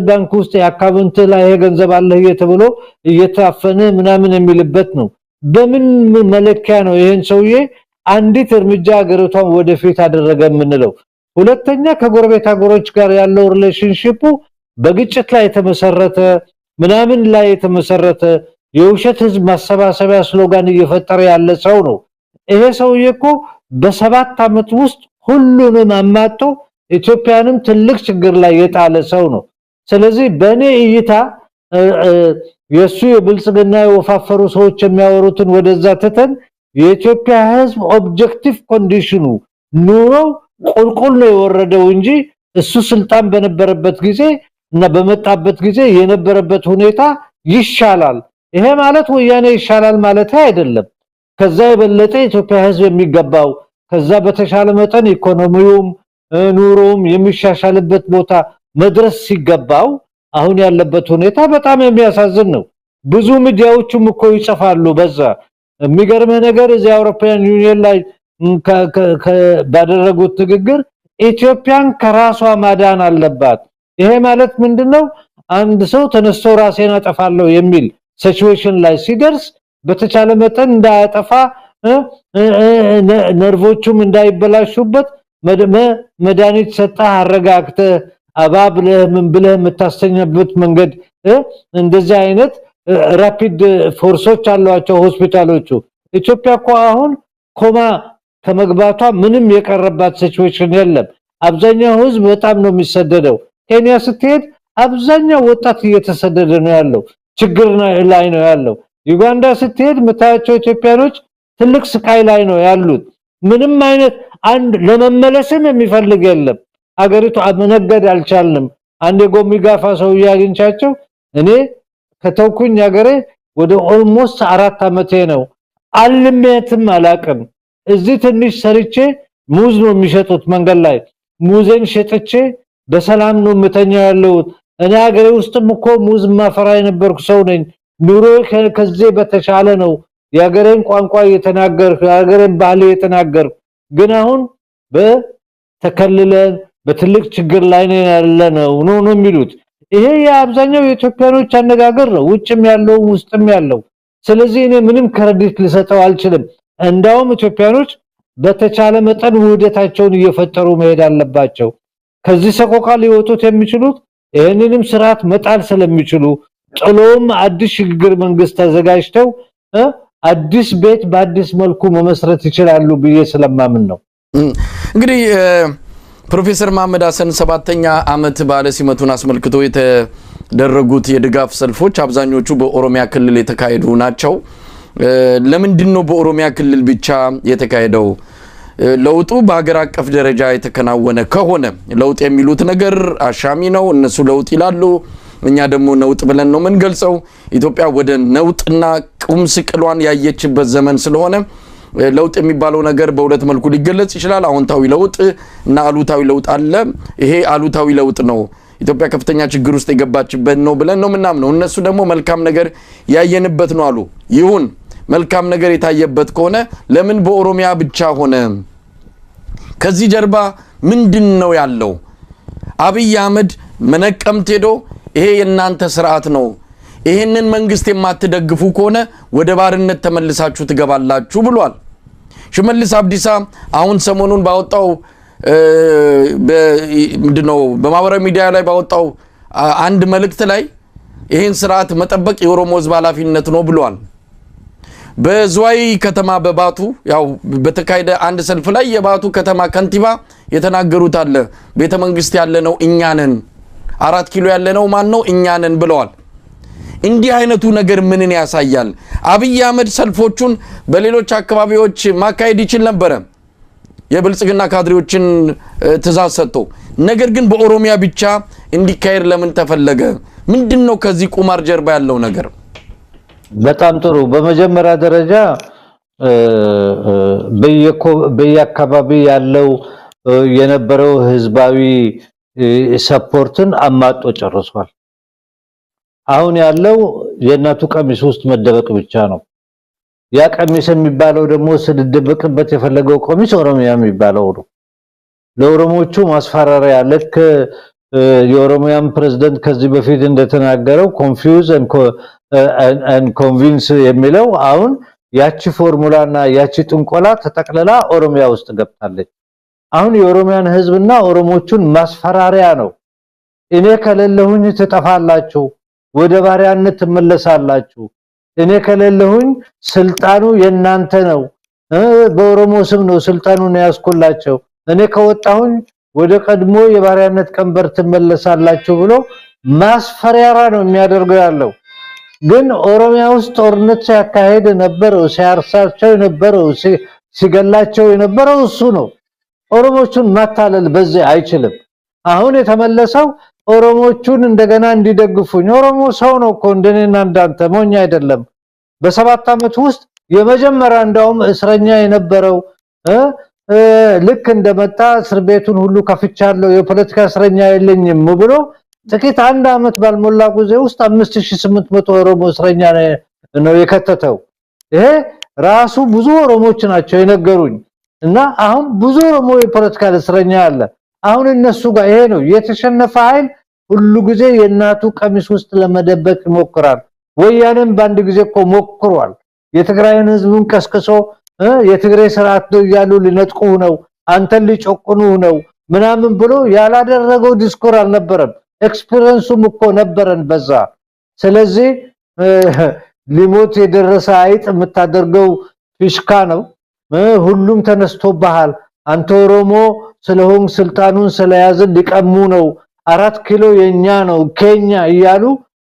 ባንክ ውስጥ ያካውንት ላይ ገንዘብ አለ እየተብሎ እየታፈነ ምናምን የሚልበት ነው። በምን መለኪያ ነው ይሄን ሰውዬ አንዲት እርምጃ አገሪቷን ወደፊት አደረገ የምንለው? ሁለተኛ ከጎረቤት አገሮች ጋር ያለው ሪሌሽንሺፑ በግጭት ላይ የተመሰረተ ምናምን ላይ የተመሰረተ የውሸት ህዝብ ማሰባሰቢያ ስሎጋን እየፈጠረ ያለ ሰው ነው። ይሄ ሰውዬ እኮ በ7 አመት ውስጥ ሁሉንም አማጦ ኢትዮጵያንም ትልቅ ችግር ላይ የጣለ ሰው ነው። ስለዚህ በእኔ እይታ የሱ የብልጽግና የወፋፈሩ ሰዎች የሚያወሩትን ወደዛ ተተን የኢትዮጵያ ህዝብ ኦብጀክቲቭ ኮንዲሽኑ ኑሮ ቁልቁል ነው የወረደው እንጂ እሱ ስልጣን በነበረበት ጊዜ እና በመጣበት ጊዜ የነበረበት ሁኔታ ይሻላል። ይሄ ማለት ወያኔ ይሻላል ማለት አይደለም። ከዛ የበለጠ ኢትዮጵያ ህዝብ የሚገባው ከዛ በተሻለ መጠን ኢኮኖሚውም ኑሮም የሚሻሻልበት ቦታ መድረስ ሲገባው አሁን ያለበት ሁኔታ በጣም የሚያሳዝን ነው። ብዙ ሚዲያዎችም እኮ ይጽፋሉ በዛ። የሚገርም ነገር እዚህ አውሮፓውያን ዩኒየን ላይ ባደረጉት ንግግር ኢትዮጵያን ከራሷ ማዳን አለባት። ይሄ ማለት ምንድነው? አንድ ሰው ተነስቶ ራሴን አጠፋለሁ የሚል ሲቹዌሽን ላይ ሲደርስ በተቻለ መጠን እንዳያጠፋ ነርቮቹም እንዳይበላሹበት መድኃኒት ሰጣ አረጋግተ አባብለህ ምን ብለህ የምታስተኛበት መንገድ እንደዚህ አይነት ራፒድ ፎርሶች አሏቸው ሆስፒታሎቹ። ኢትዮጵያ እኮ አሁን ኮማ ከመግባቷ ምንም የቀረባት ሲቹዌሽን የለም። አብዛኛው ህዝብ በጣም ነው የሚሰደደው። ኬንያ ስትሄድ አብዛኛው ወጣት እየተሰደደ ነው ያለው፣ ችግር ላይ ነው ያለው። ዩጋንዳ ስትሄድ መታያቸው ኢትዮጵያኖች ትልቅ ስቃይ ላይ ነው ያሉት። ምንም አይነት አንድ ለመመለስም የሚፈልግ የለም። አገሪቱ መነገድ አልቻልንም። አንድ የጎሚጋፋ ሰው ያግኝቻቸው እኔ ከተውኩኝ አገሬ ወደ ኦልሞስት 4 አመቴ ነው አልሜትም አላቅም። እዚህ ትንሽ ሰርቼ ሙዝ ነው የሚሸጡት መንገድ ላይ ሙዝን ሸጥቼ በሰላም ነው መተኛው ያለው። እኔ አገሬ ውስጥም እኮ ሙዝ ማፈራ የነበርኩ ሰው ነኝ። ኑሮ ከዚህ በተሻለ ነው። የአገሬን ቋንቋ እየተናገርኩ የአገሬን ባህል እየተናገርኩ ግን አሁን በተከለለ በትልቅ ችግር ላይ ነው ያለነው ነው የሚሉት። ይሄ የአብዛኛው የኢትዮጵያኖች አነጋገር ነው፣ ውጭም ያለው ውስጥም ያለው። ስለዚህ እኔ ምንም ክሬዲት ልሰጠው አልችልም። እንዳውም ኢትዮጵያኖች በተቻለ መጠን ውህደታቸውን እየፈጠሩ መሄድ አለባቸው። ከዚህ ሰቆቃ ሊወጡት የሚችሉት ይሄንንም ስርዓት መጣል ስለሚችሉ ጥሎም አዲስ ሽግግር መንግስት ተዘጋጅተው አዲስ ቤት በአዲስ መልኩ መመስረት ይችላሉ ብዬ ስለማምን ነው። እንግዲህ ፕሮፌሰር መሐመድ ሐሰን 7ኛ ዓመት ባለ ሲመቱን አስመልክቶ የተደረጉት የድጋፍ ሰልፎች አብዛኞቹ በኦሮሚያ ክልል የተካሄዱ ናቸው። ለምንድን ነው በኦሮሚያ ክልል ብቻ የተካሄደው? ለውጡ በአገር አቀፍ ደረጃ የተከናወነ ከሆነ ለውጥ የሚሉት ነገር አሻሚ ነው። እነሱ ለውጥ ይላሉ፣ እኛ ደግሞ ነውጥ ብለን ነው የምንገልጸው። ኢትዮጵያ ወደ ነውጥና ቁም ስቅሏን ያየችበት ዘመን ስለሆነ ለውጥ የሚባለው ነገር በሁለት መልኩ ሊገለጽ ይችላል። አዎንታዊ ለውጥ እና አሉታዊ ለውጥ አለ። ይሄ አሉታዊ ለውጥ ነው፣ ኢትዮጵያ ከፍተኛ ችግር ውስጥ የገባችበት ነው ብለን ነው ምናምነው። እነሱ ደግሞ መልካም ነገር ያየንበት ነው አሉ። ይሁን መልካም ነገር የታየበት ከሆነ ለምን በኦሮሚያ ብቻ ሆነ? ከዚህ ጀርባ ምንድነው ያለው? አብይ አህመድ መነቀምት ሄዶ ይሄ የናንተ ስርዓት ነው፣ ይሄንን መንግስት የማትደግፉ ከሆነ ወደ ባርነት ተመልሳችሁ ትገባላችሁ ብሏል። ሽመልስ አብዲሳ አሁን ሰሞኑን ባወጣው ምንድነው በማህበራዊ ሚዲያ ላይ ባወጣው አንድ መልእክት ላይ ይሄን ስርዓት መጠበቅ የኦሮሞ ህዝብ ኃላፊነት ነው ብሏል። በዝዋይ ከተማ በባቱ ያው በተካሄደ አንድ ሰልፍ ላይ የባቱ ከተማ ከንቲባ የተናገሩት አለ። ቤተ መንግስት ያለነው እኛ ነን፣ 4 ኪሎ ያለነው ማን ነው? እኛ ነን ብለዋል። እንዲህ አይነቱ ነገር ምንን ያሳያል? አብይ አህመድ ሰልፎቹን በሌሎች አካባቢዎች ማካሄድ ይችል ነበር፣ የብልጽግና ካድሬዎችን ትእዛዝ ሰጥቶ። ነገር ግን በኦሮሚያ ብቻ እንዲካሄድ ለምን ተፈለገ? ምንድነው ከዚህ ቁማር ጀርባ ያለው ነገር? በጣም ጥሩ። በመጀመሪያ ደረጃ በየአካባቢ ያለው የነበረው ህዝባዊ ሰፖርትን አማጦ ጨርሷል። አሁን ያለው የእናቱ ቀሚስ ውስጥ መደበቅ ብቻ ነው። ያ ቀሚስ የሚባለው ደግሞ ስለደበቅበት የፈለገው ቀሚስ ኦሮሚያ የሚባለው ነው። ለኦሮሞቹ ማስፈራሪያ ልክ የኦሮሚያን ፕሬዝዳንት ከዚህ በፊት እንደተናገረው ኮንፊውዝ and convince የሚለው አሁን ያቺ ፎርሙላና ያቺ ጥንቆላ ተጠቅለላ ኦሮሚያ ውስጥ ገብታለች። አሁን የኦሮሚያን ህዝብና ኦሮሞቹን ማስፈራሪያ ነው። እኔ ከሌለሁኝ ትጠፋላችሁ፣ ወደ ባሪያነት ትመለሳላችሁ፣ እኔ ከሌለሁኝ ስልጣኑ የናንተ ነው፣ በኦሮሞ ስም ነው ስልጣኑን ያስቆላቸው፣ እኔ ከወጣሁኝ ወደ ቀድሞ የባሪያነት ቀንበር ትመለሳላችሁ ብሎ ማስፈራሪያ ነው የሚያደርገው ያለው። ግን ኦሮሚያ ውስጥ ጦርነት ሲያካሄድ የነበረው ሲያርሳቸው የነበረው ሲገላቸው የነበረው እሱ ነው። ኦሮሞቹን ማታለል በዚህ አይችልም። አሁን የተመለሰው ኦሮሞቹን እንደገና እንዲደግፉኝ። ኦሮሞ ሰው ነው እኮ እንደኔና እንዳንተ ሞኝ አይደለም። በ7 ዓመት ውስጥ የመጀመሪያ እንዳውም እስረኛ የነበረው ልክ እንደመጣ እስር ቤቱን ሁሉ ከፍቻለሁ የፖለቲካ እስረኛ የለኝም ብሎ ጥቂት 1 ዓመት ባልሞላ ጊዜ ውስጥ 5800 ኦሮሞ እስረኛ ነው የከተተው። ይሄ ራሱ ብዙ ኦሮሞች ናቸው የነገሩኝ። እና አሁን ብዙ ኦሮሞ የፖለቲካ እስረኛ አለ። አሁን እነሱ ጋር ይሄ ነው የተሸነፈ ኃይል ሁሉ ጊዜ የናቱ ቀሚስ ውስጥ ለመደበቅ ይሞክራል። ወያኔም በአንድ ጊዜ እኮ ሞክሯል። የትግራይን ህዝብን ቀስቅሶ የትግሬ ስርዓት ነው ያሉ ሊነጥቁ ነው አንተን ሊጮቁኑ ነው ምናምን ብሎ ያላደረገው ዲስኮር አልነበረም። ኤክስፒሪየንሱም እኮ ነበረን በዛ። ስለዚህ ሊሞት የደረሰ አይጥ የምታደርገው ፊሽካ ነው። ሁሉም ተነስቶብሃል፣ አንተ ኦሮሞ ስለሆን ስልጣኑን ስለያዝን ሊቀሙ ነው፣ 4 ኪሎ የኛ ነው ኬኛ እያሉ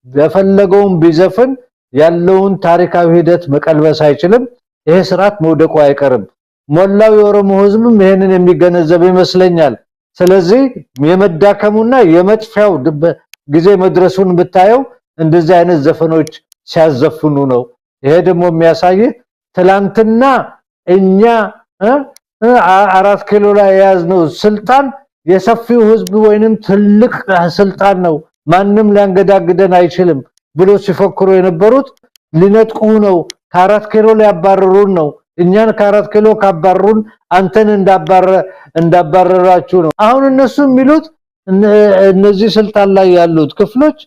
በፈለገውን ቢዘፍን ያለውን ታሪካዊ ሂደት መቀልበስ አይችልም። ይሄ ስርዓት መውደቁ አይቀርም። ሞላው የኦሮሞ ህዝብም ይሄንን የሚገነዘብ ይመስለኛል። ስለዚህ የመዳከሙና የመጥፊያው ጊዜ መድረሱን ብታየው እንደዚህ አይነት ዘፈኖች ሲያዘፍኑ ነው። ይሄ ደግሞ የሚያሳይ ትላንትና እኛ 4 ኪሎ ላይ ያዝነው ስልጣን የሰፊው ህዝብ ወይንም ትልቅ ስልጣን ነው፣ ማንም ሊያንገዳግደን አይችልም ብሎ ሲፈክሩ የነበሩት ሊነጥቁ ነው፣ ከ4 ኪሎ ሊያባረሩን ነው፣ እኛን ከ4 ኪሎ ካባረሩን አንተን እንዳባረራችሁ ነው። አሁን እነሱ የሚሉት እነዚህ ስልጣን ላይ ያሉት ክፍሎች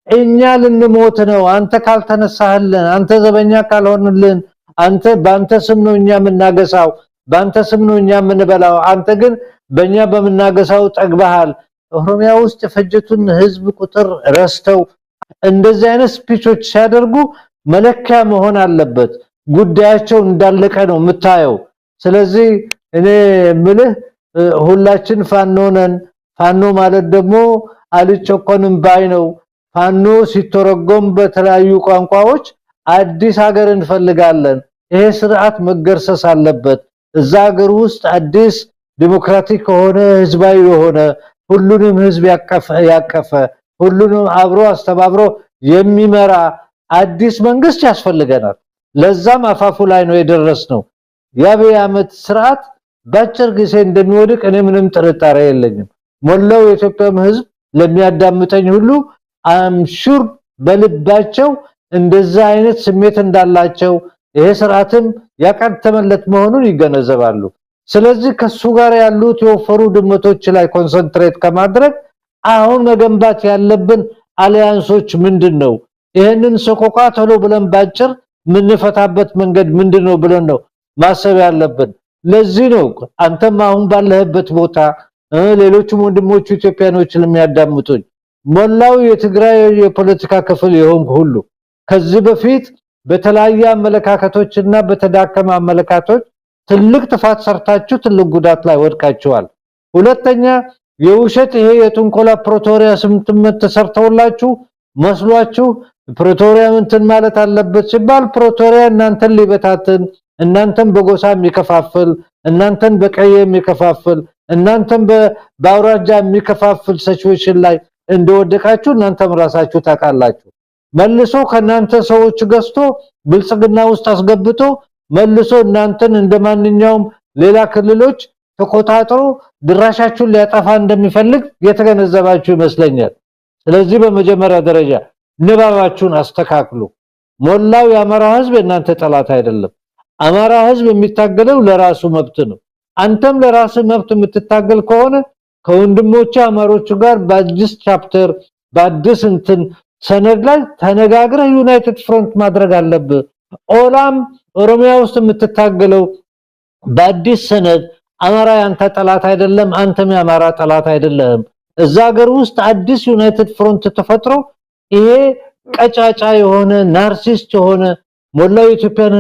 እኛ ልንሞት ነው፣ አንተ ካልተነሳህልን፣ አንተ ዘበኛ ካልሆንልን፣ አንተ ባንተ ስም ነው እኛ የምናገሳው፣ ባንተ ስም ነው እኛ የምንበላው፣ አንተ ግን በእኛ በመናገሳው ጠግበሃል። ኦሮሚያ ውስጥ የፈጀቱን ህዝብ ቁጥር ረስተው እንደዚህ አይነት ስፒቾች ሲያደርጉ መለኪያ መሆን አለበት። ጉዳያቸው እንዳለቀ ነው የምታየው። ስለዚህ እኔ ምልህ ሁላችን ፋኖ ነን። ፋኖ ማለት ደግሞ አልጨቆንም ባይ ነው። ፋኖ ሲተረጎም በተለያዩ ቋንቋዎች አዲስ ሀገር እንፈልጋለን፣ ይሄ ስርዓት መገርሰስ አለበት፣ እዛ ሀገር ውስጥ አዲስ ዲሞክራቲክ ሆነ ህዝባዊ ሆነ ሁሉንም ህዝብ ያቀፈ ሁሉንም አብሮ አስተባብሮ የሚመራ አዲስ መንግስት ያስፈልገናል። ለዛም አፋፉ ላይ ነው የደረስነው። የአብይ አህመድ ስርዓት በአጭር ጊዜ እንደሚወድቅ እኔ ምንም ጥርጣሬ የለኝም። ሞላው የኢትዮጵያ ህዝብ ለሚያዳምጠኝ ሁሉ አምሹር በልባቸው እንደዛ አይነት ስሜት እንዳላቸው ይሄ ስርዓትም ያቀርተመለት መሆኑን ይገነዘባሉ። ስለዚህ ከሱ ጋር ያሉት የወፈሩ ድመቶች ላይ ኮንሰንትሬት ከማድረግ አሁን መገንባት ያለብን አሊያንሶች ምንድነው? ይሄንን ሰቆቃ ቶሎ ብለን ባጭር ምንፈታበት መንገድ ምንድነው ብለን ነው ማሰብ ያለብን። ለዚህ ነው አንተም አሁን ባለህበት ቦታ ሌሎችም ወንድሞቹ ኢትዮጵያኖች ለሚያዳምጡኝ ሞላው የትግራይ የፖለቲካ ክፍል ይሆን ሁሉ ከዚህ በፊት በተለያየ አመለካከቶችና በተዳከመ አመለካከቶች ትልቅ ጥፋት ሰርታችሁ ትልቅ ጉዳት ላይ ወድቃችኋል። ሁለተኛ የውሸት ይሄ የጥንቆላ ፕሪቶሪያ ስምምነት ተሰርተውላችሁ መስሏችሁ ፕሪቶሪያ እንትን ማለት አለበት ሲባል ፕሪቶሪያ እናንተን ሊበታትን፣ እናንተን በጎሳ የሚከፋፍል፣ እናንተን በቀይ የሚከፋፍል፣ እናንተን በአውራጃ የሚከፋፍል ሲቹዌሽን ላይ እንደወደቃችሁ እናንተም ራሳችሁ ታውቃላችሁ። መልሶ ከናንተ ሰዎች ገዝቶ ብልጽግና ውስጥ አስገብቶ መልሶ እናንተን እንደማንኛውም ሌላ ክልሎች ተቆጣጥሮ ድራሻችሁን ሊያጠፋ እንደሚፈልግ የተገነዘባችሁ ይመስለኛል። ስለዚህ በመጀመሪያ ደረጃ ንባባችሁን አስተካክሉ። ሞላው የአማራ ህዝብ እናንተ ጠላት አይደለም። አማራ ህዝብ የሚታገለው ለራሱ መብት ነው። አንተም ለራስ መብት የምትታገል ከሆነ ከወንድሞች አማሮቹ ጋር በአዲስ ቻፕተር በአዲስ እንትን ሰነድ ላይ ተነጋግረህ ዩናይትድ ፍሮንት ማድረግ አለብህ። ኦላም ኦሮሚያ ውስጥ የምትታገለው በአዲስ ሰነድ አማራ ያንተ ጠላት አይደለም፣ አንተም የአማራ ጠላት አይደለም። እዛ ሀገር ውስጥ አዲስ ዩናይትድ ፍሮንት ተፈጥሮ ይሄ ቀጫጫ የሆነ ናርሲስት የሆነ ሞላው ኢትዮጵያን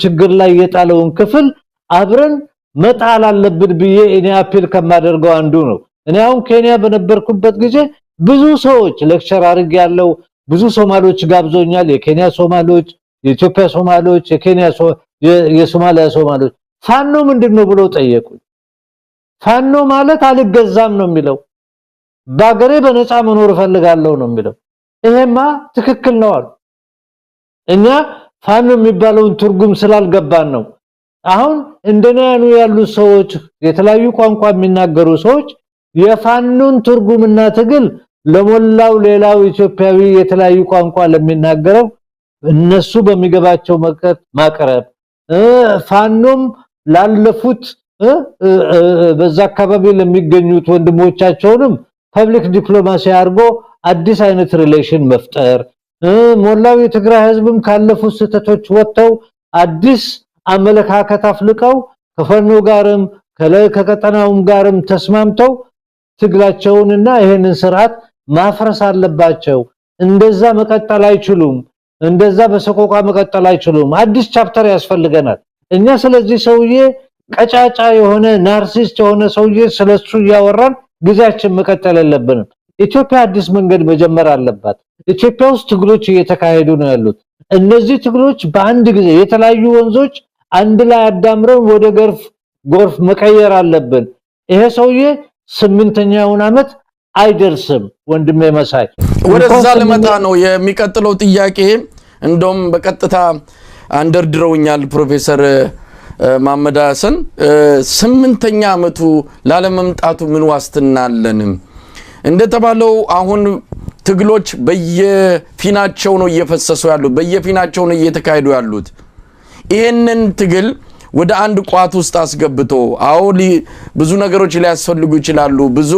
ችግር ላይ የጣለውን ክፍል አብረን መጣል አለብን ብዬ እኔ አፒል ከማደርገው አንዱ ነው። እኔ አሁን ኬንያ በነበርኩበት ጊዜ ብዙ ሰዎች ሌክቸር አድርግ ያለው ብዙ ሶማሌዎች ጋብዞኛል። የኬንያ ሶማሌዎች፣ የኢትዮጵያ ሶማሌዎች፣ የሶማሊያ ሶማሌዎች ፋኖ ምንድነው ብለው ጠየቁኝ። ፋኖ ማለት አልገዛም ነው የሚለው፣ ባገሬ በነፃ መኖር ፈልጋለሁ ነው የሚለው። ይሄማ ትክክል ነው አሉ። እኛ ፋኖ የሚባለውን ትርጉም ስላልገባን ነው። አሁን እንደናኑ ያሉ ሰዎች የተለያዩ ቋንቋ የሚናገሩ ሰዎች የፋኖን ትርጉምና ትግል ለሞላው ሌላው ኢትዮጵያዊ የተለያዩ ቋንቋ ለሚናገረው እነሱ በሚገባቸው መቀጥ ማቅረብ ፋኖም ላለፉት በዛ አካባቢ ለሚገኙት ወንድሞቻቸውንም ፐብሊክ ዲፕሎማሲ አድርጎ አዲስ አይነት ሪሌሽን መፍጠር ሞላው የትግራይ ህዝብም ካለፉት ስህተቶች ወጥተው አዲስ አመለካከት አፍልቀው ከፋኖ ጋርም ከቀጠናውም ጋርም ተስማምተው ትግላቸውንና ይሄንን ስርዓት ማፍረስ አለባቸው። እንደዛ መቀጠል አይችሉም። እንደዛ በሰቆቃ መቀጠል አይችሉም። አዲስ ቻፕተር ያስፈልገናል። እኛ ስለዚህ ሰውዬ ቀጫጫ የሆነ ናርሲስት የሆነ ሰውዬ ስለሱ ያወራን ጊዜያችን መቀጠል የለብንም። ኢትዮጵያ አዲስ መንገድ መጀመር አለባት። ኢትዮጵያ ውስጥ ትግሎች እየተካሄዱ ነው ያሉት። እነዚህ ትግሎች በአንድ ጊዜ የተለያዩ ወንዞች አንድ ላይ አዳምረን ወደ ጎርፍ መቀየር አለብን። ይሄ ሰውዬ 8ኛውን አመት አይደርስም። ወንድሜ መሳይ ወደዛ ለመጣ ነው የሚቀጥለው ጥያቄ። እንደውም በቀጥታ አንደርድረውኛል ፕሮፌሰር መሐመድ ሐሰን 8ኛ አመቱ ላለመምጣቱ ምን ዋስትና አለንም? እንደተባለው አሁን ትግሎች በየፊናቸው ነው እየፈሰሱ ያሉት፣ በየፊናቸው ነው እየተካሄዱ ያሉት። ይሄንን ትግል ወደ አንድ ቋት ውስጥ አስገብቶ ብዙ ነገሮች ሊያስፈልጉ ይችላሉ። ብዙ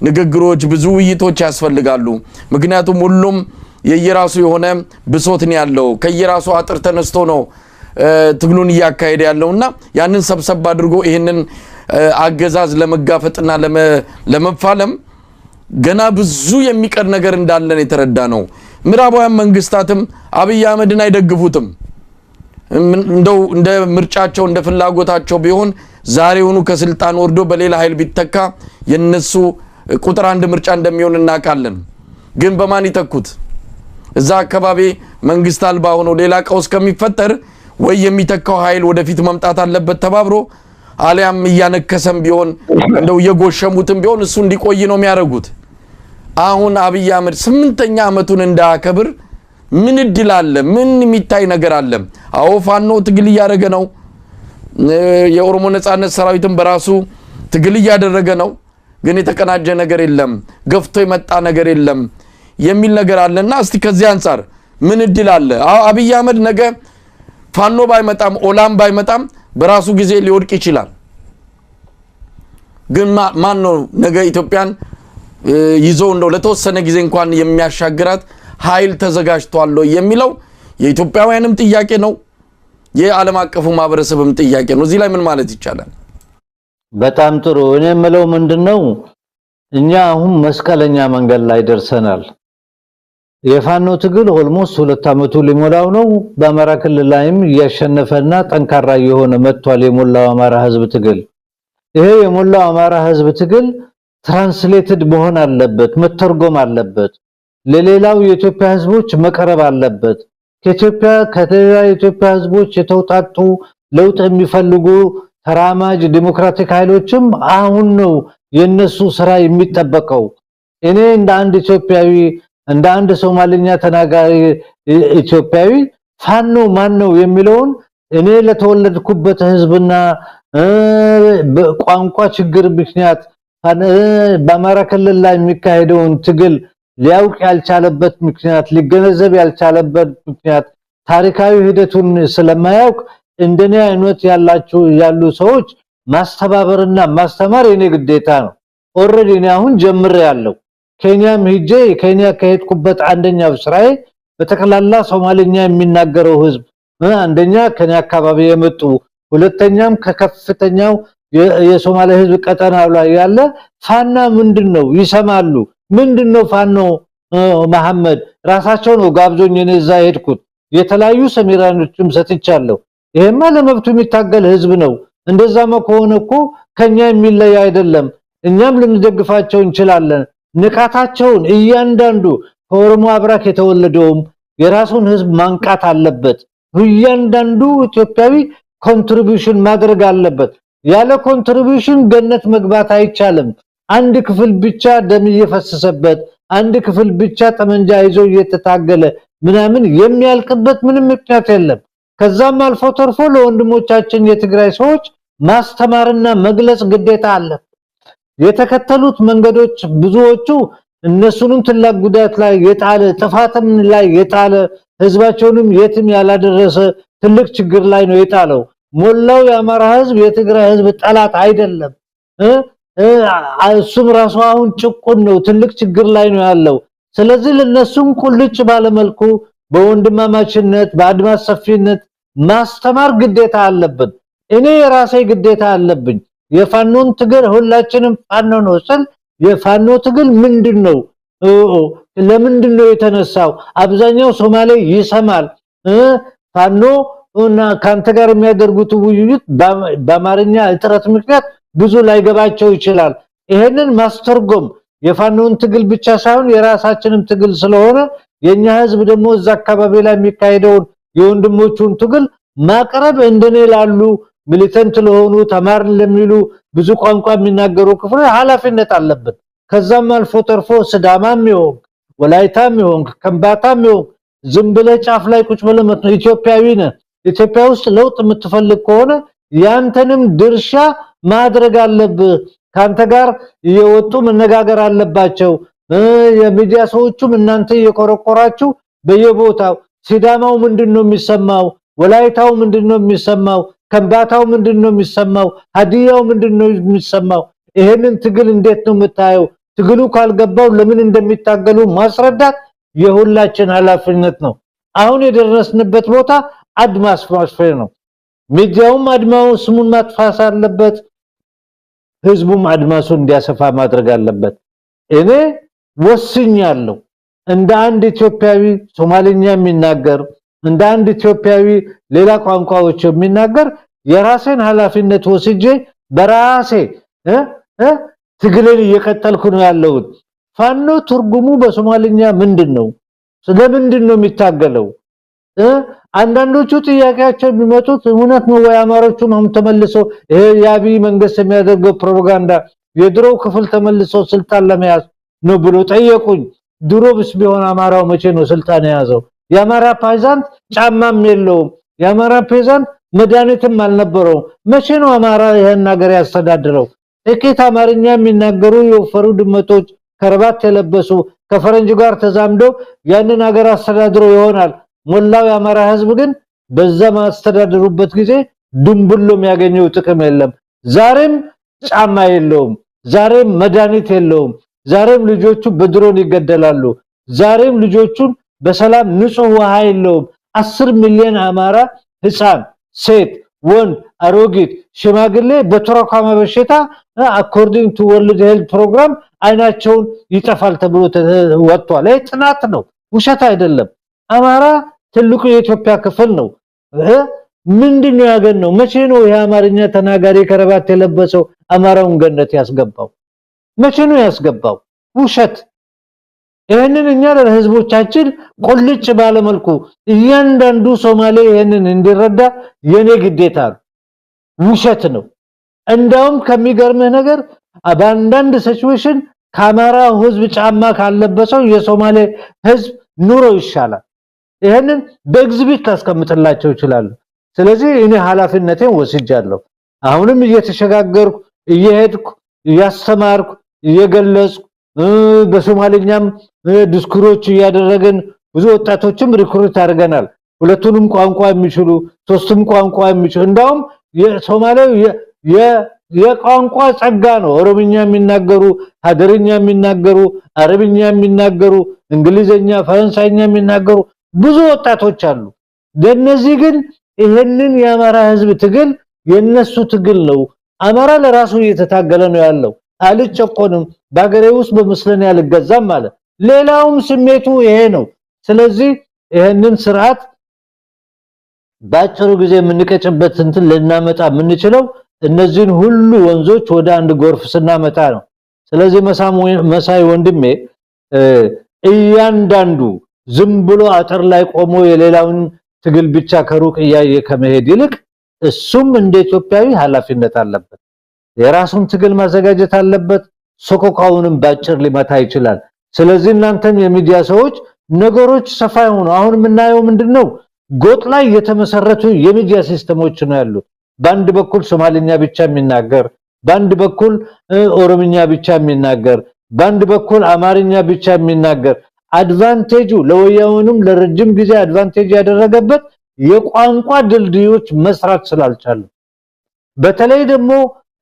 ንግግሮች፣ ብዙ ውይይቶች ያስፈልጋሉ። ምክንያቱም ሁሉም የየራሱ የሆነ ብሶት ነው ያለው። ከየራሱ አጥር ተነስቶ ነው ትግሉን እያካሄደ ያለውና ያንን ሰብሰብ አድርጎ ይሄንን አገዛዝ ለመጋፈጥና ለመፋለም ገና ብዙ የሚቀር ነገር እንዳለን የተረዳ ነው። ምዕራባውያን መንግስታትም አብይ አህመድን አይደግፉትም። እንደው እንደ ምርጫቸው እንደ ፍላጎታቸው ቢሆን ዛሬውኑ ከስልጣን ወርዶ በሌላ ኃይል ቢተካ የነሱ ቁጥር አንድ ምርጫ እንደሚሆን እናውቃለን። ግን በማን ይተኩት? እዛ አካባቢ መንግስት አልባ ሆኖ ሌላ ቀውስ ከሚፈጠር ወይ የሚተካው ኃይል ወደፊት መምጣት አለበት ተባብሮ፣ አሊያም እያነከሰም ቢሆን እንደው የጎሸሙትም ቢሆን እሱ እንዲቆይ ነው የሚያደርጉት። አሁን አብይ አህመድ 8ኛ አመቱን እንዳያከብር ምን እድል አለ? ምን የሚታይ ነገር አለ? አዎ ፋኖ ትግል እያደረገ ነው። የኦሮሞ ነጻነት ሰራዊትም በራሱ ትግል እያደረገ ነው። ግን የተቀናጀ ነገር የለም፣ ገፍቶ የመጣ ነገር የለም የሚል ነገር አለና እስቲ ከዚህ አንፃር ምን እድል አለ? አብይ አህመድ ነገ ፋኖ ባይመጣም ኦላም ባይመጣም በራሱ ጊዜ ሊወድቅ ይችላል። ግን ማን ነው ነገ ኢትዮጵያን ይዞ እንደው ለተወሰነ ጊዜ እንኳን የሚያሻግራት ኃይል ተዘጋጅቷል የሚለው የኢትዮጵያውያንም ጥያቄ ነው፣ የዓለም አቀፉ ማህበረሰብም ጥያቄ ነው። እዚህ ላይ ምን ማለት ይቻላል? በጣም ጥሩ። እኔ የምለው ምንድነው እኛ አሁን መስቀለኛ መንገድ ላይ ደርሰናል። የፋኖ ትግል ኦልሞስት 2 አመቱ ሊሞላው ነው። በአማራ ክልል ላይም እያሸነፈና ጠንካራ የሆነ መጥቷል የሞላው አማራ ህዝብ ትግል። ይሄ የሞላው አማራ ህዝብ ትግል ትራንስሌትድ መሆን አለበት፣ መተርጎም አለበት፣ ለሌላው የኢትዮጵያ ህዝቦች መቀረብ አለበት። ከሌላ የኢትዮጵያ ህዝቦች የተውጣጡ ለውጥ የሚፈልጉ ተራማጅ ዲሞክራቲክ ኃይሎችም አሁን ነው የነሱ ስራ የሚጠበቀው። እኔ እንደ አንድ ኢትዮጵያዊ እንደ አንድ ሶማሊኛ ተናጋሪ ኢትዮጵያዊ ፋኖ ማን ነው የሚለውን እኔ ለተወለድኩበት ህዝብና በቋንቋ ችግር ምክንያት በአማራ ክልል ላይ የሚካሄደውን ትግል ሊያውቅ ያልቻለበት ምክንያት ሊገነዘብ ያልቻለበት ምክንያት ታሪካዊ ሂደቱን ስለማያውቅ እንደኔ አይነት ያሉ ሰዎች ማስተባበርና ማስተማር የኔ ግዴታ ነው። ኦሬዲ እኔ አሁን ጀምሬያለሁ። ኬንያም ሄጄ ኬንያ ከሄድኩበት አንደኛው ስራዬ በተከላላ ሶማሊኛ የሚናገረው ህዝብ አንደኛ ከኔ አካባቢ የመጡ ሁለተኛም ከከፍተኛው የሶማሌ ህዝብ ቀጠና ላይ ያለ ፋና ምንድነው ይሰማሉ። ምንድነው ፋኖ መሐመድ ራሳቸው ነው ጋብዞኝ እኔ እዛ ሄድኩት። የተለያዩ ሰሚራኖችም ሰጥቻለሁ። ይሄማ ለመብቱ የሚታገል ህዝብ ነው። እንደዛማ ከሆነ እኮ ከኛ የሚለይ አይደለም። እኛም ልንደግፋቸው እንችላለን። ንቃታቸውን እያንዳንዱ ከኦሮሞ አብራክ የተወለደውም የራሱን ህዝብ ማንቃት አለበት። እያንዳንዱ ኢትዮጵያዊ ኮንትሪቢዩሽን ማድረግ አለበት። ያለ ኮንትሪቢዩሽን ገነት መግባት አይቻልም። አንድ ክፍል ብቻ ደም እየፈሰሰበት አንድ ክፍል ብቻ ጠመንጃ ይዞ እየተታገለ ምናምን የሚያልቅበት ምንም ምክንያት የለም። ከዛም አልፎ ተርፎ ለወንድሞቻችን የትግራይ ሰዎች ማስተማርና መግለጽ ግዴታ አለ። የተከተሉት መንገዶች ብዙዎቹ እነሱንም ትልቅ ጉዳት ላይ የጣለ ጥፋትም ላይ የጣለ ህዝባቸውንም የትም ያላደረሰ ትልቅ ችግር ላይ ነው የጣለው። ሞላው የአማራ ህዝብ የትግራይ ህዝብ ጠላት አይደለም። እሱም ራሱ አሁን ጭቁን ነው፣ ትልቅ ችግር ላይ ነው ያለው። ስለዚህ ለነሱም ቁልጭ ባለመልኩ በወንድማማችነት በአድማስ ሰፊነት ማስተማር ግዴታ አለብን። እኔ የራሴ ግዴታ አለብኝ። የፋኖን ትግል ሁላችንም ፋኖ ነው ስል የፋኖ ትግል ምንድነው? ለምንድነው የተነሳው? አብዛኛው ሶማሌ ይሰማል። ፋኖ እና ካንተ ጋር የሚያደርጉት ውይይት በአማርኛ እጥረት ምክንያት ብዙ ላይገባቸው ይችላል። ይሄንን ማስተርጎም የፋኖን ትግል ብቻ ሳይሆን የራሳችንም ትግል ስለሆነ የኛ ህዝብ ደግሞ እዛ አካባቢ ላይ የሚካሄደውን የወንድሞቹን ትግል ማቅረብ እንደኔ ላሉ ሚሊተንት ለሆኑ ተማር ለሚሉ ብዙ ቋንቋ የሚናገሩ ክፍል ኃላፊነት አለበት። ከዛም አልፎ ተርፎ ስዳማም ይሁን ወላይታም ይሁን ከምባታም ይሁን ዝም ብለህ ጫፍ ላይ ቁጭ ብለህ ኢትዮጵያዊ ነህ። ኢትዮጵያ ውስጥ ለውጥ የምትፈልግ ከሆነ ያንተንም ድርሻ ማድረግ አለብህ። ካንተ ጋር እየወጡ መነጋገር አለባቸው። የሚዲያ ሰዎችም እናንተ እየቆረቆራችሁ በየቦታው ሲዳማው ምንድነው የሚሰማው? ወላይታው ምንድነው የሚሰማው? ከምባታው ምንድነው የሚሰማው? ሀዲያው ምንድነው የሚሰማው? ይሄንን ትግል እንዴት ነው የምታየው? ትግሉ ካልገባው ለምን እንደሚታገሉ ማስረዳት የሁላችን ኃላፊነት ነው። አሁን የደረስንበት ቦታ አድማስ ማስፈር ነው። ሚዲያውም አድማው ስሙን ማጥፋት አለበት። ህዝቡም አድማሱን እንዲያሰፋ ማድረግ አለበት። እኔ ወስኛለሁ እንደ አንድ ኢትዮጵያዊ ሶማሊኛ የሚናገር እንደ አንድ ኢትዮጵያዊ ሌላ ቋንቋዎች የሚናገር የራሴን ኃላፊነት ወስጄ በራሴ ትግልን እየቀጠልኩ ነው ያለሁት። ፋኖ ትርጉሙ በሶማሊኛ ምንድነው? ስለምንድነው የሚታገለው? አንዳንዶቹ ጥያቄያቸው የሚመጡት እውነት ነው ወይ አማሮቹ ማም ተመልሶ ይሄ ያቢ መንግስት የሚያደርገው ፕሮፓጋንዳ የድሮው ክፍል ተመልሶ ስልጣን ለመያዝ ነው ብሎ ጠየቁኝ። ድሮብስ ቢሆን አማራው መቼ ነው ስልጣን የያዘው? የአማራ ፕሬዝዳንት ጫማም የለውም። የአማራ ፕሬዝዳንት መድኃኒትም አልነበረው። መቼ ነው አማራ ይሄን ነገር ያስተዳድረው? ጥቂት አማርኛ የሚናገሩ የወፈሩ ድመቶች ከረባት የለበሱ ከፈረንጅ ጋር ተዛምደው ያንን ሀገር አስተዳድረው ይሆናል። ሞላው የአማራ ህዝብ ግን በዛ ማስተዳደሩበት ጊዜ ድንብሎ የሚያገኘው ጥቅም የለም። ዛሬም ጫማ የለውም። ዛሬም መድኃኒት የለውም። ዛሬም ልጆቹ በድሮን ይገደላሉ። ዛሬም ልጆቹን በሰላም ንጹህ ውሃ የለውም። 10 ሚሊዮን አማራ ህፃን፣ ሴት፣ ወንድ፣ አሮጊት፣ ሽማግሌ በትራኮማ በሽታ አኮርዲንግ ቱ ወርልድ ሄልት ፕሮግራም አይናቸውን ይጠፋል ተብሎ ወጥቷል። ይሄ ጥናት ነው፣ ውሸት አይደለም። አማራ ትልቁ የኢትዮጵያ ክፍል ነው። ምንድነው ያገነው? መቼ ነው የአማርኛ ተናጋሪ ከረባት የለበሰው አማራውን ገነት ያስገባው? መቼ ነው ያስገባው? ውሸት። ይሄንን እኛ ለህዝቦቻችን ቁልጭ ባለመልኩ እያንዳንዱ ሶማሌ ይሄንን እንዲረዳ የኔ ግዴታ ነው። ውሸት ነው። እንዳውም ከሚገርምህ ነገር በአንዳንድ ሲቹዌሽን ከአማራ ህዝብ ጫማ ካለበሰው የሶማሌ ህዝብ ኑሮ ይሻላል። ይሄንን በኤግዚቢት ታስቀምጥላቸው ይችላል። ስለዚህ እኔ ኃላፊነቴን ወስጃለሁ አሁንም እየተሸጋገርኩ እየሄድኩ ያስተማርኩ እየገለጽኩ በሶማሊኛም ዲስኩሮች ያደረገን ብዙ ወጣቶችም ሪክሩት አድርገናል ሁለቱንም ቋንቋ የሚችሉ ሶስቱም ቋንቋ የሚችሉ እንዳውም የሶማሌው የቋንቋ ጸጋ ነው ኦሮምኛ የሚናገሩ ሀደርኛ የሚናገሩ አረብኛ የሚናገሩ እንግሊዘኛ ፈረንሳይኛ የሚናገሩ ብዙ ወጣቶች አሉ ለነዚህ ግን ይሄንን የአማራ ህዝብ ትግል የነሱ ትግል ነው አማራ ለራሱ እየተታገለ ነው ያለው አልጨቆንም ባገሬ ውስጥ በመስለና ያልገዛም ማለት ሌላውም ስሜቱ ይሄ ነው ስለዚህ ይሄንን ስርዓት ባጭሩ ጊዜ የምንቀጭበት እንትን ለናመጣ የምንችለው እነዚህን ሁሉ ወንዞች ወደ አንድ ጎርፍ ስናመጣ ነው ስለዚህ መሳይ ወንድሜ እያንዳንዱ ዝም ብሎ አጥር ላይ ቆሞ የሌላውን ትግል ብቻ ከሩቅ ያየ ከመሄድ ይልቅ እሱም እንደ ኢትዮጵያዊ ኃላፊነት አለበት የራሱን ትግል ማዘጋጀት አለበት ሶኮካውንም ባጭር ሊመታ ይችላል ስለዚህ እናንተም የሚዲያ ሰዎች ነገሮች ሰፋ ይሆኑ አሁን ምናየው ምንድነው ጎጥ ላይ የተመሰረቱ የሚዲያ ሲስተሞች ነው ያሉት ባንድ በኩል ሶማሊኛ ብቻ የሚናገር ባንድ በኩል ኦሮምኛ ብቻ የሚናገር ባንድ በኩል አማርኛ ብቻ የሚናገር አድቫንቴጁ ለወያውንም ለረጅም ጊዜ አድቫንቴጅ ያደረገበት የቋንቋ ድልድዮች መስራት ስላልቻሉ በተለይ ደግሞ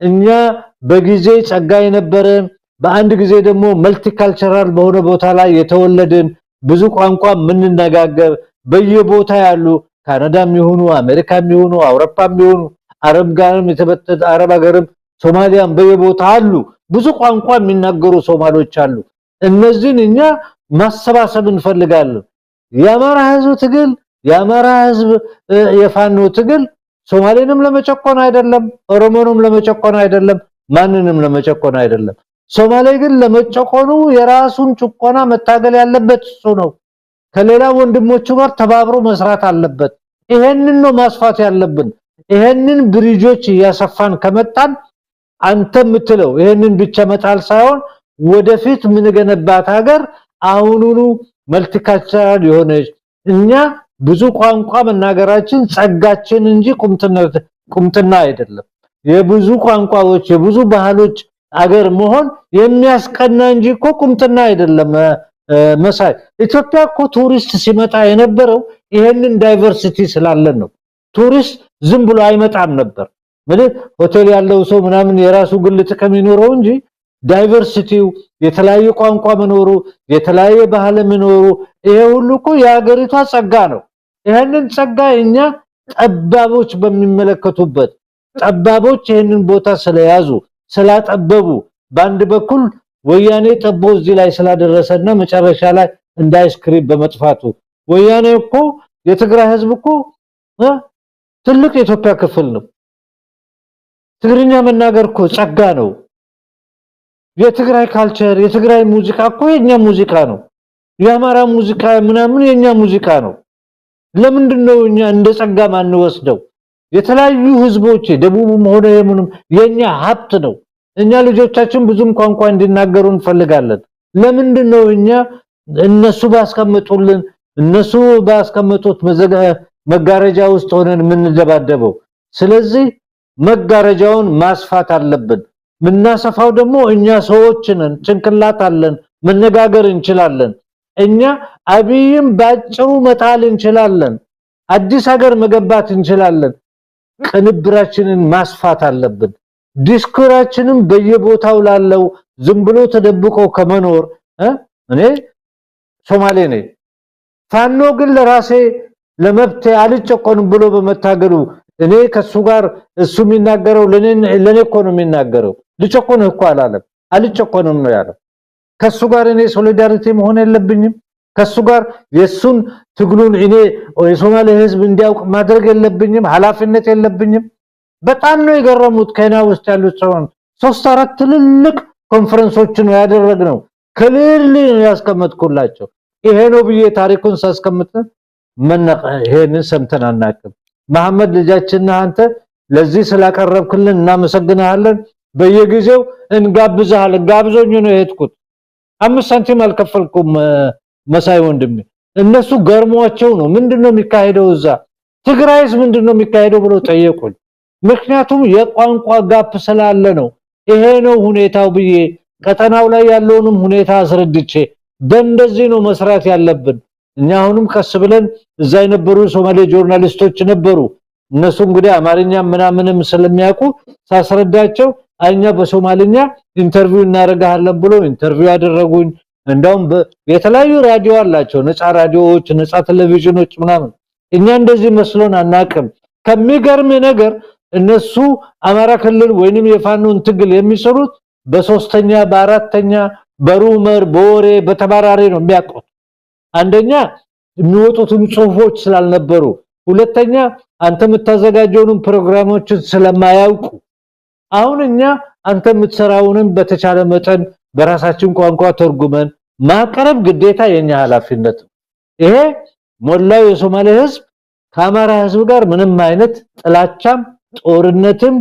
እኛ በጊዜ ጸጋ የነበረ በአንድ ጊዜ ደግሞ መልቲካልቸራል በሆነ ቦታ ላይ የተወለድን ብዙ ቋንቋ ምንነጋገር በየቦታ ያሉ ካናዳም ይሁኑ አሜሪካም ይሁኑ አውሮፓም ይሁኑ አረብ ጋርም የተበተደ አረብ ሀገርም ሶማሊያም በየቦታ አሉ ብዙ ቋንቋ የሚናገሩ ሶማሎች አሉ እነዚህን እኛ ማሰባሰብ እንፈልጋለን የአማራ ህዝብ ትግል የአማራ ህዝብ የፋኖ ትግል ሶማሌንም ለመጨቆን አይደለም ኦሮሞንም ለመጨቆን አይደለም ማንንም ለመጨቆን አይደለም ሶማሌ ግን ለመጨቆኑ የራሱን ጭቆና መታገል ያለበት እሱ ነው ከሌላ ወንድሞቹ ጋር ተባብሮ መስራት አለበት ይሄንን ነው ማስፋት ያለብን ይሄንን ብሪጆች ያሰፋን ከመጣን አንተ ምትለው ይሄንን ብቻ መጣል ሳይሆን ወደፊት ምን ገነባት ሀገር አሁኑኑ መልቲካልቸራል የሆነች እኛ ብዙ ቋንቋ መናገራችን ጸጋችን እንጂ ቁምጥና አይደለም የብዙ ቋንቋዎች የብዙ ባህሎች አገር መሆን የሚያስቀና እንጂ ቁምጥና አይደለም መሳይ ኢትዮጵያ እኮ ቱሪስት ሲመጣ የነበረው ይሄንን ዳይቨርሲቲ ስላለን ነው ቱሪስት ዝም ብሎ አይመጣም ነበር ማለት ሆቴል ያለው ሰው ምናምን የራሱ ግል ጥቅም ይኖረው እንጂ ዳይቨርሲቲው የተለያየ ቋንቋ መኖሩ የተለያየ ባህል መኖሩ ይሄ ሁሉ እኮ የሀገሪቷ ጸጋ ነው ይሄንን ጸጋ እኛ ጠባቦች በሚመለከቱበት ጠባቦች ይሄንን ቦታ ስለያዙ ስላጠበቡ ባንድ በኩል ወያኔ ጠቦ እዚህ ላይ ስላደረሰና መጨረሻ ላይ እንዳይስክሪፕ በመጥፋቱ ወያኔ እኮ የትግራይ ህዝብ እኮ ትልቅ የኢትዮጵያ ክፍል ነው ትግርኛ መናገር እኮ ጸጋ ነው የትግራይ ካልቸር የትግራይ ሙዚቃ እኮ የኛ ሙዚቃ ነው የአማራ ሙዚቃ ምናምን የኛ ሙዚቃ ነው ለምንድነው እኛ እንደ ጸጋ ማንወስደው የተለያዩ ህዝቦች ደቡብም ሆነ የምንም የኛ ሀብት ነው እኛ ልጆቻችን ብዙም ቋንቋ እንዲናገሩ እንፈልጋለን ለምንድነው እኛ እነሱ ባስቀምጡልን እነሱ ባስቀምጡት መጋረጃ ውስጥ ሆነን ምን ደባደበው ስለዚህ መጋረጃውን ማስፋት አለብን ምናሰፋው ደግሞ እኛ ሰዎች ነን ጭንቅላት አለን መነጋገር እንችላለን እኛ አብይም ባጭሩ መጣል እንችላለን አዲስ ሀገር መገንባት እንችላለን ቅንብራችንን ማስፋት አለብን ዲስኩራችንን በየቦታው ላለው ዝም ብሎ ተደብቆ ከመኖር እኔ ሶማሌ ነኝ ፋኖ ግን ለራሴ ለመብቴ አልጨቆንም ብሎ በመታገሉ እኔ ከሱ ጋር እሱ የሚናገረው ለኔ እኮ ነው የሚናገረው ልጨቆን እኮ አላለም አልጨቆንም ነው ያለው ከሱ ጋር እኔ ሶሊዳሪቲ መሆን የለብኝም ከሱ ጋር የሱን ትግሉን እኔ የሶማሌ ህዝብ እንዲያውቅ ማድረግ የለብኝም ኃላፊነት የለብኝም በጣም ነው የገረሙት ከና ውስጥ ያሉት ሰውን 3-4 ትልልቅ ኮንፈረንሶች ነው ያደረግነው ክሊርሊ ያስቀመጥኩላቸው ይሄ ነው ብዬ ታሪኩን ሳስቀምጥ ይሄንን ሰምተን አናቅም መሐመድ ልጃችንና አንተ ለዚህ ስላቀረብክልን እናመሰግናለን በየጊዜው እንጋብዛለን ጋብዞኝ ነው የሄድኩት 5 ሳንቲም አልከፈልኩም መሳይ ወንድሜ እነሱ ገርሟቸው ነው ምንድነው የሚካሄደው እዛ ትግራይስ ምንድነው የሚካሄደው ብለው ጠየቁኝ። ምክንያቱም የቋንቋ ጋፕ ስላለ ነው። ይሄ ነው ሁኔታው ብዬ ቀጠናው ላይ ያለውንም ሁኔታ አስረድቼ በእንደዚህ ነው መስራት ያለብን። እኛ አሁንም ቀስ ብለን እዛ የነበሩ ሶማሌ ጆርናሊስቶች ነበሩ። እነሱ እንግዲህ አማርኛ ምናምንም ስለሚያውቁ ሳስረዳቸው አይኛ በሶማሊኛ ኢንተርቪው እናደርጋለን ብሎ ኢንተርቪው ያደረጉኝ። እንደውም የተለያዩ ራዲዮ አላቸው፣ ነፃ ራዲዮዎች፣ ነፃ ቴሌቪዥኖች ምናምን። እኛ እንደዚህ መስሎን አናቅም። ከሚገርም ነገር እነሱ አማራ ክልል ወይንም የፋኖን ትግል የሚሰሩት በሶስተኛ በአራተኛ በሩመር በወሬ በተባራሪ ነው የሚያውቁት። አንደኛ የሚወጡትን ጽሁፎች ስላልነበሩ፣ ሁለተኛ አንተ የምታዘጋጀውን ፕሮግራሞች ስለማያውቁ። አሁን እኛ አንተ የምትሰራውንም በተቻለ መጠን በራሳችን ቋንቋ ተርጉመን ማቅረብ ግዴታ የኛ ኃላፊነት ነው። ይሄ ሞላው የሶማሌ ህዝብ ከአማራ ህዝብ ጋር ምንም አይነት ጥላቻም ጦርነትም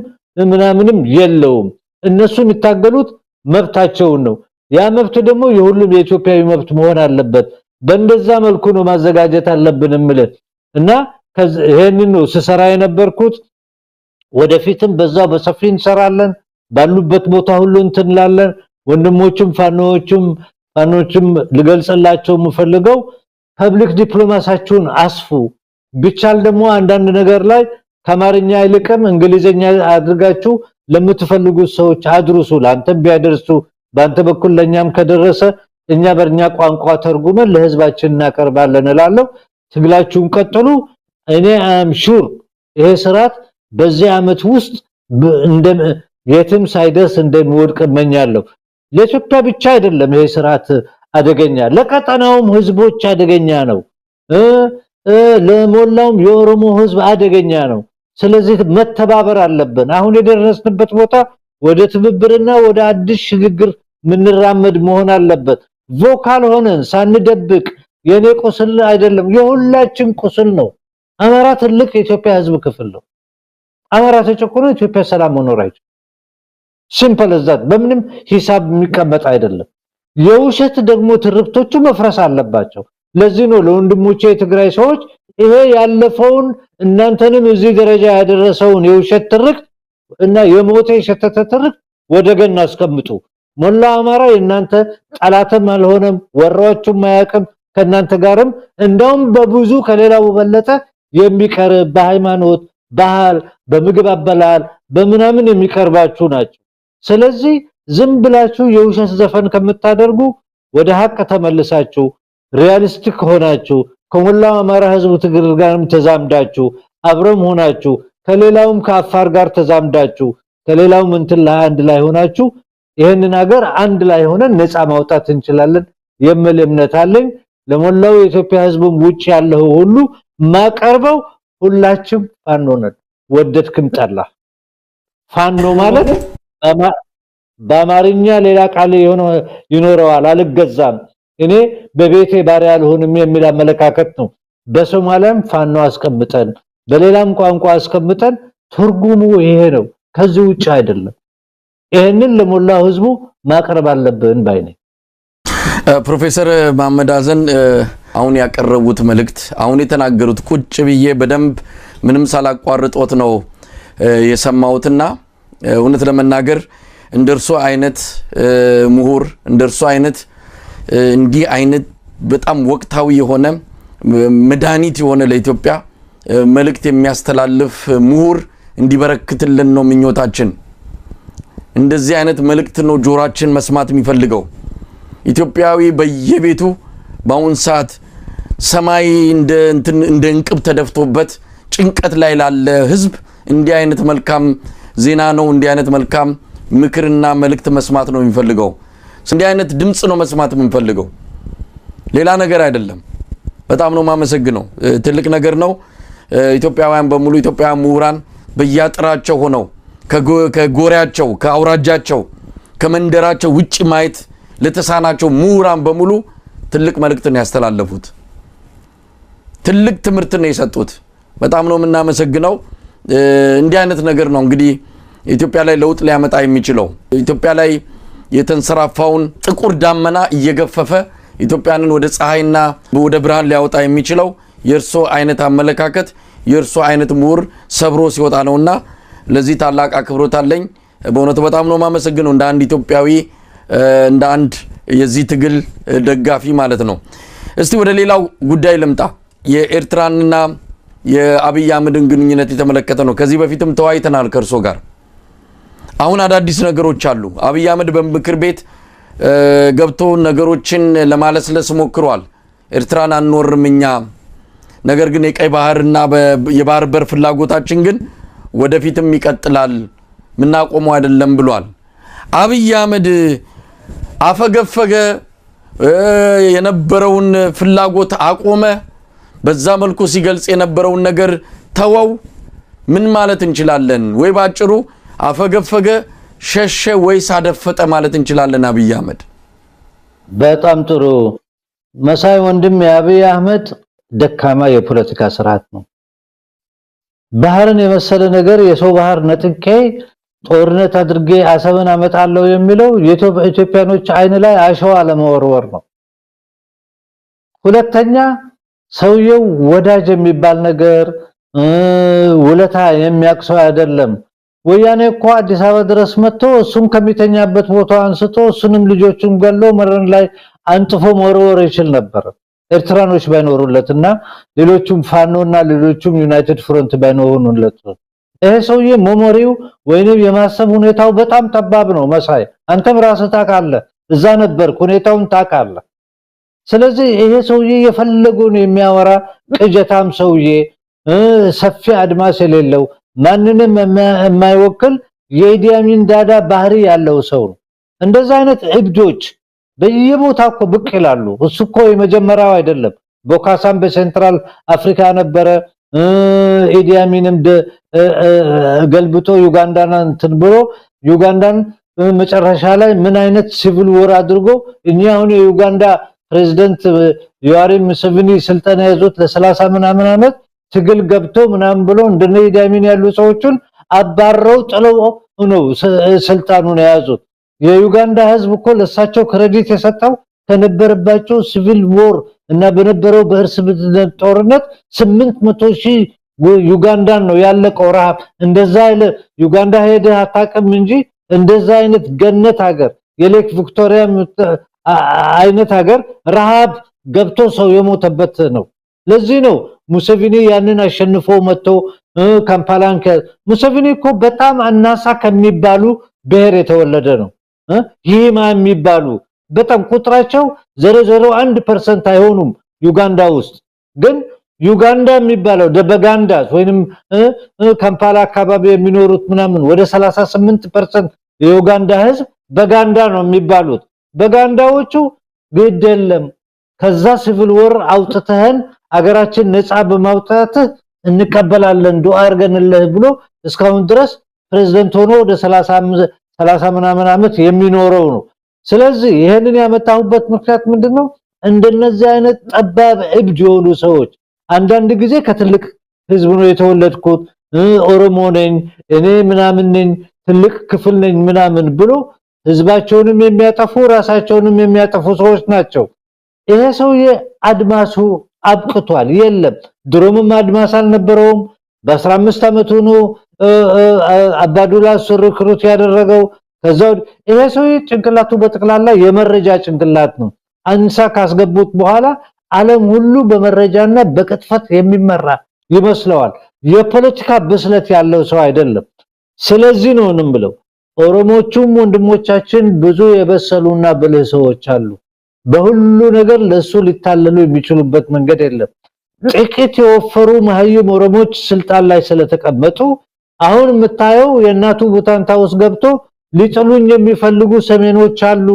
ምናምንም የለውም። እነሱ የሚታገሉት መብታቸውን ነው። ያ መብት ደግሞ የሁሉም የኢትዮጵያዊ መብት መሆን አለበት። በእንደዛ መልኩ ነው ማዘጋጀት አለብን ማለት እና ይሄንን ነው ስሰራ የነበርኩት። ወደፊትም በዛው በሰፊ እንሰራለን። ባሉበት ቦታ ሁሉ እንትንላለን። ወንድሞችም ፋኖችም ልገልጽላቸው የምፈልገው ፐብሊክ ዲፕሎማሲያችሁን አስፉ። ቢቻል ደግሞ አንዳንድ ነገር ላይ ከአማርኛ ይልቅም እንግሊዘኛ አድርጋችሁ ለምትፈልጉት ሰዎች አድርሱ። ላንተም ቢያደርሱ ባንተ በኩል ለኛም ከደረሰ እኛ በእኛ ቋንቋ ተርጉመን ለህዝባችን እናቀርባለን እላለሁ። ትግላችሁን ቀጥሉ። እኔ አም ሹር ይሄ ስርዓት በዚህ አመት ውስጥ የትም ሳይደርስ እንደሚወድቅ እመኛለሁ። ለኢትዮጵያ ብቻ አይደለም ይሄ ስርዓት አደገኛ፣ ለቀጠናውም ህዝቦች አደገኛ ነው። ለሞላውም የኦሮሞ ህዝብ አደገኛ ነው። ስለዚህ መተባበር አለብን። አሁን የደረስንበት ቦታ ወደ ትብብርና ወደ አዲስ ሽግግር ምንራመድ መሆን አለበት። ቮካል ሆነን ሳንደብቅ የኔ ቁስል አይደለም የሁላችን ቁስል ነው። አማራ ትልቅ የኢትዮጵያ ህዝብ ክፍል ነው። አማራ ተጨቆነ ኢትዮጵያ ሰላም መኖር አይችልም። ሲምፕል እዛት በምንም ሂሳብ የሚቀመጥ አይደለም። የውሸት ደግሞ ትርክቶቹ መፍረስ አለባቸው። ለዚህ ነው ለወንድሞቼ የትግራይ ሰዎች ይሄ ያለፈውን እናንተንም እዚህ ደረጃ ያደረሰውን የውሸት ትርክት እና የሞተ የሸተተ ትርክት ወደ ገና አስቀምጡ። ሞላ አማራ የእናንተ ጠላትም አልሆነም፣ ወራዎቹም ማያቅም፣ ከእናንተ ጋርም እንደውም በብዙ ከሌላው በለጠ የሚቀር በሃይማኖት ባህል በምግብ አበላል በመናምን የሚቀርባችሁ ናቸው። ስለዚህ ዝም ብላችሁ የውሸት ዘፈን ከምታደርጉ ወደ ሀቅ ተመልሳችሁ ሪያሊስቲክ ሆናችሁ ከሞላው አማራ ህዝብ ትግል ጋርም ተዛምዳችሁ አብረም ሆናችሁ ከሌላውም ከአፋር ጋር ተዛምዳችሁ ከሌላውም እንትን አንድ ላይ ሆናችሁ ይሄንን ሀገር አንድ ላይ ሆነን ነፃ ማውጣት እንችላለን የሚል እምነት አለኝ። ለሞላው የኢትዮጵያ ህዝብም ውጭ ያለው ሁሉ ማቀርበው ሁላችንም ፋኖ ነን፣ ወደድክም ጠላ። ፋኖ ማለት በአማርኛ ሌላ ቃል ይኖረዋል፣ አልገዛም፣ እኔ በቤቴ ባሪያ አልሆንም የሚል አመለካከት ነው። በሶማሊያም ፋኖ አስቀምጠን በሌላም ቋንቋ አስቀምጠን ትርጉሙ ይሄ ነው፣ ከዚህ ውጭ አይደለም። ይሄንን ለሞላው ህዝቡ ማቅረብ አለብን ባይ ነኝ። ፕሮፌሰር መሐመድ ሀሰን አሁን ያቀረቡት መልእክት አሁን የተናገሩት ቁጭ ብዬ በደንብ ምንም ሳላቋርጦት ነው የሰማሁትና እውነት ለመናገር እንደርሱ አይነት ምሁር እንደርሱ አይነት እንዲህ አይነት በጣም ወቅታዊ የሆነ መድኃኒት የሆነ ለኢትዮጵያ መልእክት የሚያስተላልፍ ምሁር እንዲበረክትልን ነው ምኞታችን። እንደዚህ አይነት መልእክት ነው ጆሮአችን መስማት የሚፈልገው። ኢትዮጵያዊ በየቤቱ በአሁን ሰዓት ሰማይ እንደ እንቅብ ተደፍቶበት ጭንቀት ላይ ላለ ህዝብ እንዲህ አይነት መልካም ዜና ነው፣ እንዲህ አይነት መልካም ምክርና መልእክት መስማት ነው የሚፈልገው። እንዲህ አይነት ድምጽ ነው መስማት የምንፈልገው፣ ሌላ ነገር አይደለም። በጣም ነው ማመሰግነው። ትልቅ ነገር ነው። ኢትዮጵያውያን በሙሉ ኢትዮጵያውያን ምሁራን በያጥራቸው ሆነው ከጎሪያቸው ከአውራጃቸው ከመንደራቸው ውጪ ማየት ለተሳናቸው ምሁራን በሙሉ ትልቅ መልእክት ነው ያስተላለፉት። ትልቅ ትምህርት ነው የሰጡት። በጣም ነው የምናመሰግነው። እንዲህ አይነት ነገር ነው እንግዲህ ኢትዮጵያ ላይ ለውጥ ሊያመጣ የሚችለው። ኢትዮጵያ ላይ የተንሰራፋውን ጥቁር ዳመና እየገፈፈ ኢትዮጵያንን ወደ ፀሐይና ወደ ብርሃን ሊያወጣ የሚችለው የእርሶ አይነት አመለካከት የእርሱ አይነት ምሁር ሰብሮ ሲወጣ ነውና ለዚህ ታላቅ አክብሮት አለኝ። በእውነቱ በጣም ነው ማመሰግነው እንደ አንድ ኢትዮጵያዊ እንደ አንድ የዚህ ትግል ደጋፊ ማለት ነው። እስቲ ወደ ሌላው ጉዳይ ልምጣ። የኤርትራንና የአብይ አህመድን ግንኙነት የተመለከተ ነው። ከዚህ በፊትም ተወያይተናል ከእርሶ ጋር። አሁን አዳዲስ ነገሮች አሉ። አብይ አህመድ በምክር ቤት ገብቶ ነገሮችን ለማለስለስ ሞክሯል። ኤርትራን አንወርም እኛ፣ ነገር ግን የቀይ ባህርና የባህር በር ፍላጎታችን ግን ወደፊትም ይቀጥላል ምናቆመው አይደለም ብሏል። አብይ አህመድ አፈገፈገ፣ የነበረውን ፍላጎት አቆመ፣ በዛ መልኩ ሲገልጽ የነበረውን ነገር ተወው፣ ምን ማለት እንችላለን? ወይ ባጭሩ አፈገፈገ፣ ሸሸ ወይስ አደፈጠ ማለት እንችላለን አብይ አህመድ? በጣም ጥሩ መሳይ ወንድም። የአብይ አህመድ ደካማ የፖለቲካ ስርዓት ነው። ባህርን የመሰለ ነገር የሰው ባህር ነጥቄ ጦርነት አድርጌ አሰብን አመጣለሁ የሚለው የኢትዮጵያኖች አይን ላይ አሸዋ ለመወርወር ነው። ሁለተኛ ሰውየው ወዳጅ የሚባል ነገር ውለታ የሚያቅሰው አይደለም። ወያኔ እኮ አዲስ አበባ ድረስ መጥቶ እሱም ከሚተኛበት ቦታ አንስቶ እሱንም ልጆቹን ገሎ መረን ላይ አንጥፎ መወርወር ይችል ነበር ኤርትራኖች ባይኖሩለትና ሌሎቹም ፋኖና ሌሎቹም ዩናይትድ ፍሮንት ባይኖሩለት። ይሄ ሰውዬ ሞሞሪው ወይንም የማሰብ ሁኔታው በጣም ጠባብ ነው። መሳይ አንተም ራስህ ታውቃለህ፣ እዛ ነበርክ፣ ሁኔታውን ታውቃለህ። ስለዚህ ይሄ ሰውዬ የፈለገውን የሚያወራ ቅጀታም ሰውዬ፣ ሰፊ አድማስ የሌለው ማንንም የማይወክል የኢዲ አሚን ዳዳ ባህሪ ያለው ሰው ነው። እንደዛ አይነት እብዶች በየቦታው እኮ ብቅ ይላሉ። እሱ እኮ የመጀመሪያው አይደለም። ቦካሳም በሴንትራል አፍሪካ ነበረ። ኢዲ አሚንም ገልብጦ ዩጋንዳን እንትን ብሎ ዩጋንዳን መጨረሻ ላይ ምን አይነት ሲቪል ወር አድርጎ እኛ አሁን የዩጋንዳ ፕሬዝዳንት ዩዌሪ ሙሴቬኒ ስልጣን ያዙት ለ30 ምናምን አመት ትግል ገብቶ ምናምን ብሎ እንደነ ኢዲ አሚን ያሉ ሰዎችን አባረው ጥለው ነው ስልጣኑን ያዙት። የዩጋንዳ ህዝብ እኮ ለሳቸው ክሬዲት የሰጠው ከነበረባቸው ሲቪል ዎር እና በነበረው በእርስ በርስ ጦርነት 800,000 ዩጋንዳን ነው ያለቀው ረሃብ። እንደዛ አይለ ዩጋንዳ ሄደ አታውቅም እንጂ እንደዛ አይነት ገነት ሀገር የሌክ ቪክቶሪያ አይነት ሀገር ረሃብ ገብቶ ሰው የሞተበት ነው። ለዚህ ነው ሙሴቬኒ ያንን አሸንፎ መጥቶ ካምፓላን ሙሴቬኒ እኮ በጣም አናሳ ከሚባሉ ብሔር የተወለደ ነው። ይማ የሚባሉ በጣም ቁጥራቸው 0.01% አይሆኑም ዩጋንዳ ውስጥ። ግን ዩጋንዳ የሚባለው ደበጋንዳ ወይንም ካምፓላ አካባቢ የሚኖሩት ምናምን ወደ 38% የዩጋንዳ ህዝብ በጋንዳ ነው የሚባሉት። በጋንዳዎቹ ግደለም ከዛ ሲቪል ወር አውጥተህን አገራችን ነፃ በማውጣት እንቀበላለን ዱአ አርገንልህ ብሎ እስካሁን ድረስ ፕሬዝዳንት ሆኖ ወደ 30 ምናምን አመት የሚኖረው ነው። ስለዚህ ይሄንን ያመጣሁበት ምክንያት ምንድነው? እንደነዚህ አይነት ጠባብ እብድ የሆኑ ሰዎች አንዳንድ ጊዜ ከትልቅ ህዝብ ነው የተወለድኩት ኦሮሞ ነኝ እኔ ምናምን ነኝ ትልቅ ክፍል ነኝ ምናምን ብሎ ህዝባቸውንም የሚያጠፉ ራሳቸውንም የሚያጠፉ ሰዎች ናቸው። ይሄ ሰውዬ አድማሱ አብቅቷል። የለም ድሮምም አድማስ አልነበረውም። በ15 አመቱ ነው አባዱላ ሪክሩት ያደረገው። ከዛው ይሄ ሰውዬ ጭንቅላቱ በጠቅላላ የመረጃ ጭንቅላት ነው። አንሳ ካስገቡት በኋላ ዓለም ሁሉ በመረጃና በቅጥፈት የሚመራ ይመስለዋል። የፖለቲካ ብስለት ያለው ሰው አይደለም። ስለዚህ ነው እንምብለው ኦሮሞቹም ወንድሞቻችን ብዙ የበሰሉና ብልህ ሰዎች አሉ። በሁሉ ነገር ለሱ ሊታለሉ የሚችሉበት መንገድ የለም። ጥቂት የወፈሩ መሀይም ኦሮሞች ስልጣን ላይ ስለተቀመጡ አሁን የምታየው የናቱ ቡታንታ ውስጥ ገብቶ ሊጥሉኝ የሚፈልጉ ሰሜኖች አሉ።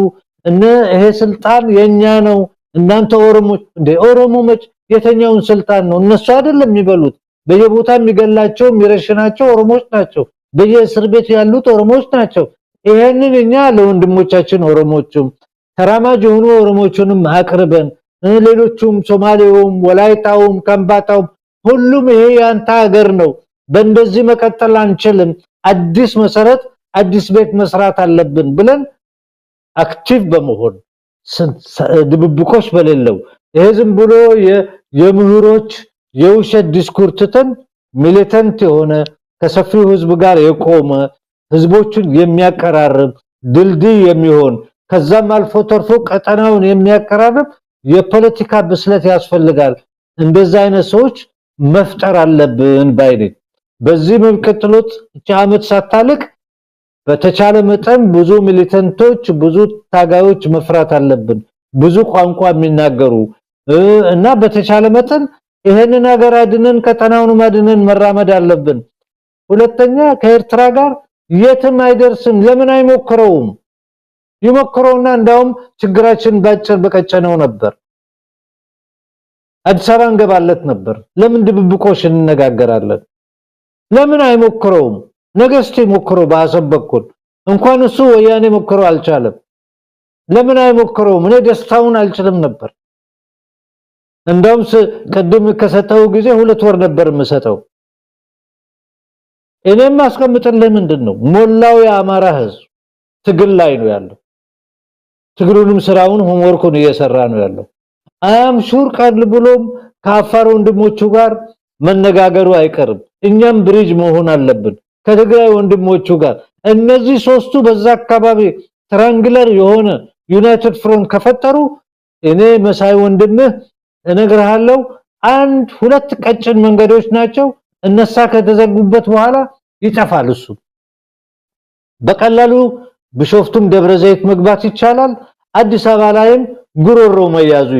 ይሄ ስልጣን የኛ ነው እናንተ ኦሮሞች እንደ ኦሮሞ መች የተኛውን ስልጣን ነው እነሱ አይደለም የሚበሉት። በየቦታ የሚገላቸው የሚረሽናቸው ኦሮሞች ናቸው። በየእስር ቤት ያሉት ኦሮሞች ናቸው። ይሄንን እኛ ለወንድሞቻችን ኦሮሞቹም ተራማጅ የሆኑ ኦሮሞቹንም አቅርበን ሌሎቹም ሶማሌውም ወላይታውም ከምባታውም ሁሉም ይሄ ያንተ ሀገር ነው በእንደዚህ መቀጠል አንችልም አዲስ መሰረት አዲስ ቤት መስራት አለብን ብለን አክቲቭ በመሆን ድብብቆሽ በሌለው ይሄ ዝም ብሎ የምሁሮች የውሸት ዲስኩርትተን ሚሊተንት የሆነ ከሰፊው ህዝብ ጋር የቆመ ህዝቦችን የሚያቀራርብ ድልድይ የሚሆን ከዛም አልፎ ተርፎ ቀጠናውን የሚያቀራርብ የፖለቲካ ብስለት ያስፈልጋል። እንደዛ አይነት ሰዎች መፍጠር አለብን ባይኔ። በዚህ መብቀጥሎት ዓመት ሳታልቅ በተቻለ መጠን ብዙ ሚሊተንቶች ብዙ ታጋዮች መፍራት አለብን፣ ብዙ ቋንቋ የሚናገሩ እና በተቻለ መጠን ይሄንን ሀገር አድነን ቀጠናውን ማድነን መራመድ አለብን። ሁለተኛ ከኤርትራ ጋር የትም አይደርስም። ለምን አይሞክረውም? ይሞክረውና እንዳውም ችግራችን ባጭር በቀጨነው ነበር። አዲስ አበባ እንገባለት ነበር። ለምን ድብብቆሽ እንነጋገራለን? ለምን አይሞክረውም? ነገስቲ ሞክረው በአሰብ በኩል እንኳን እሱ ወያኔ ሞክረው አልቻለም። ለምን አይሞክረውም? እኔ ደስታውን አልችልም ነበር። እንደውም ቀድም ከሰጠው ጊዜ 2 ወር ነበር የምሰጠው። እኔም አስቀምጥልህ ምንድነው ሞላው የአማራ ህዝብ ትግል ላይ ነው ያለው። ትግሉንም ስራውን ሆምወርኩን እየሰራ ነው ያለው። አም ሹር ቃል ብሎም ከአፋር ወንድሞቹ ጋር መነጋገሩ አይቀርም። እኛም ብሪጅ መሆን አለብን ከትግራይ ወንድሞቹ ጋር። እነዚህ ሶስቱ በዛ አካባቢ ትራንግለር የሆነ ዩናይትድ ፍሮንት ከፈጠሩ እኔ መሳይ ወንድምህ እነግርሃለሁ 1-2 ቀጭን መንገዶች ናቸው። እነሳ ከተዘጉበት በኋላ ይጠፋል። እሱ በቀላሉ ቢሾፍቱም ደብረዘይት መግባት ይቻላል። አዲስ አበባ ላይም ጉሮሮ መያዙ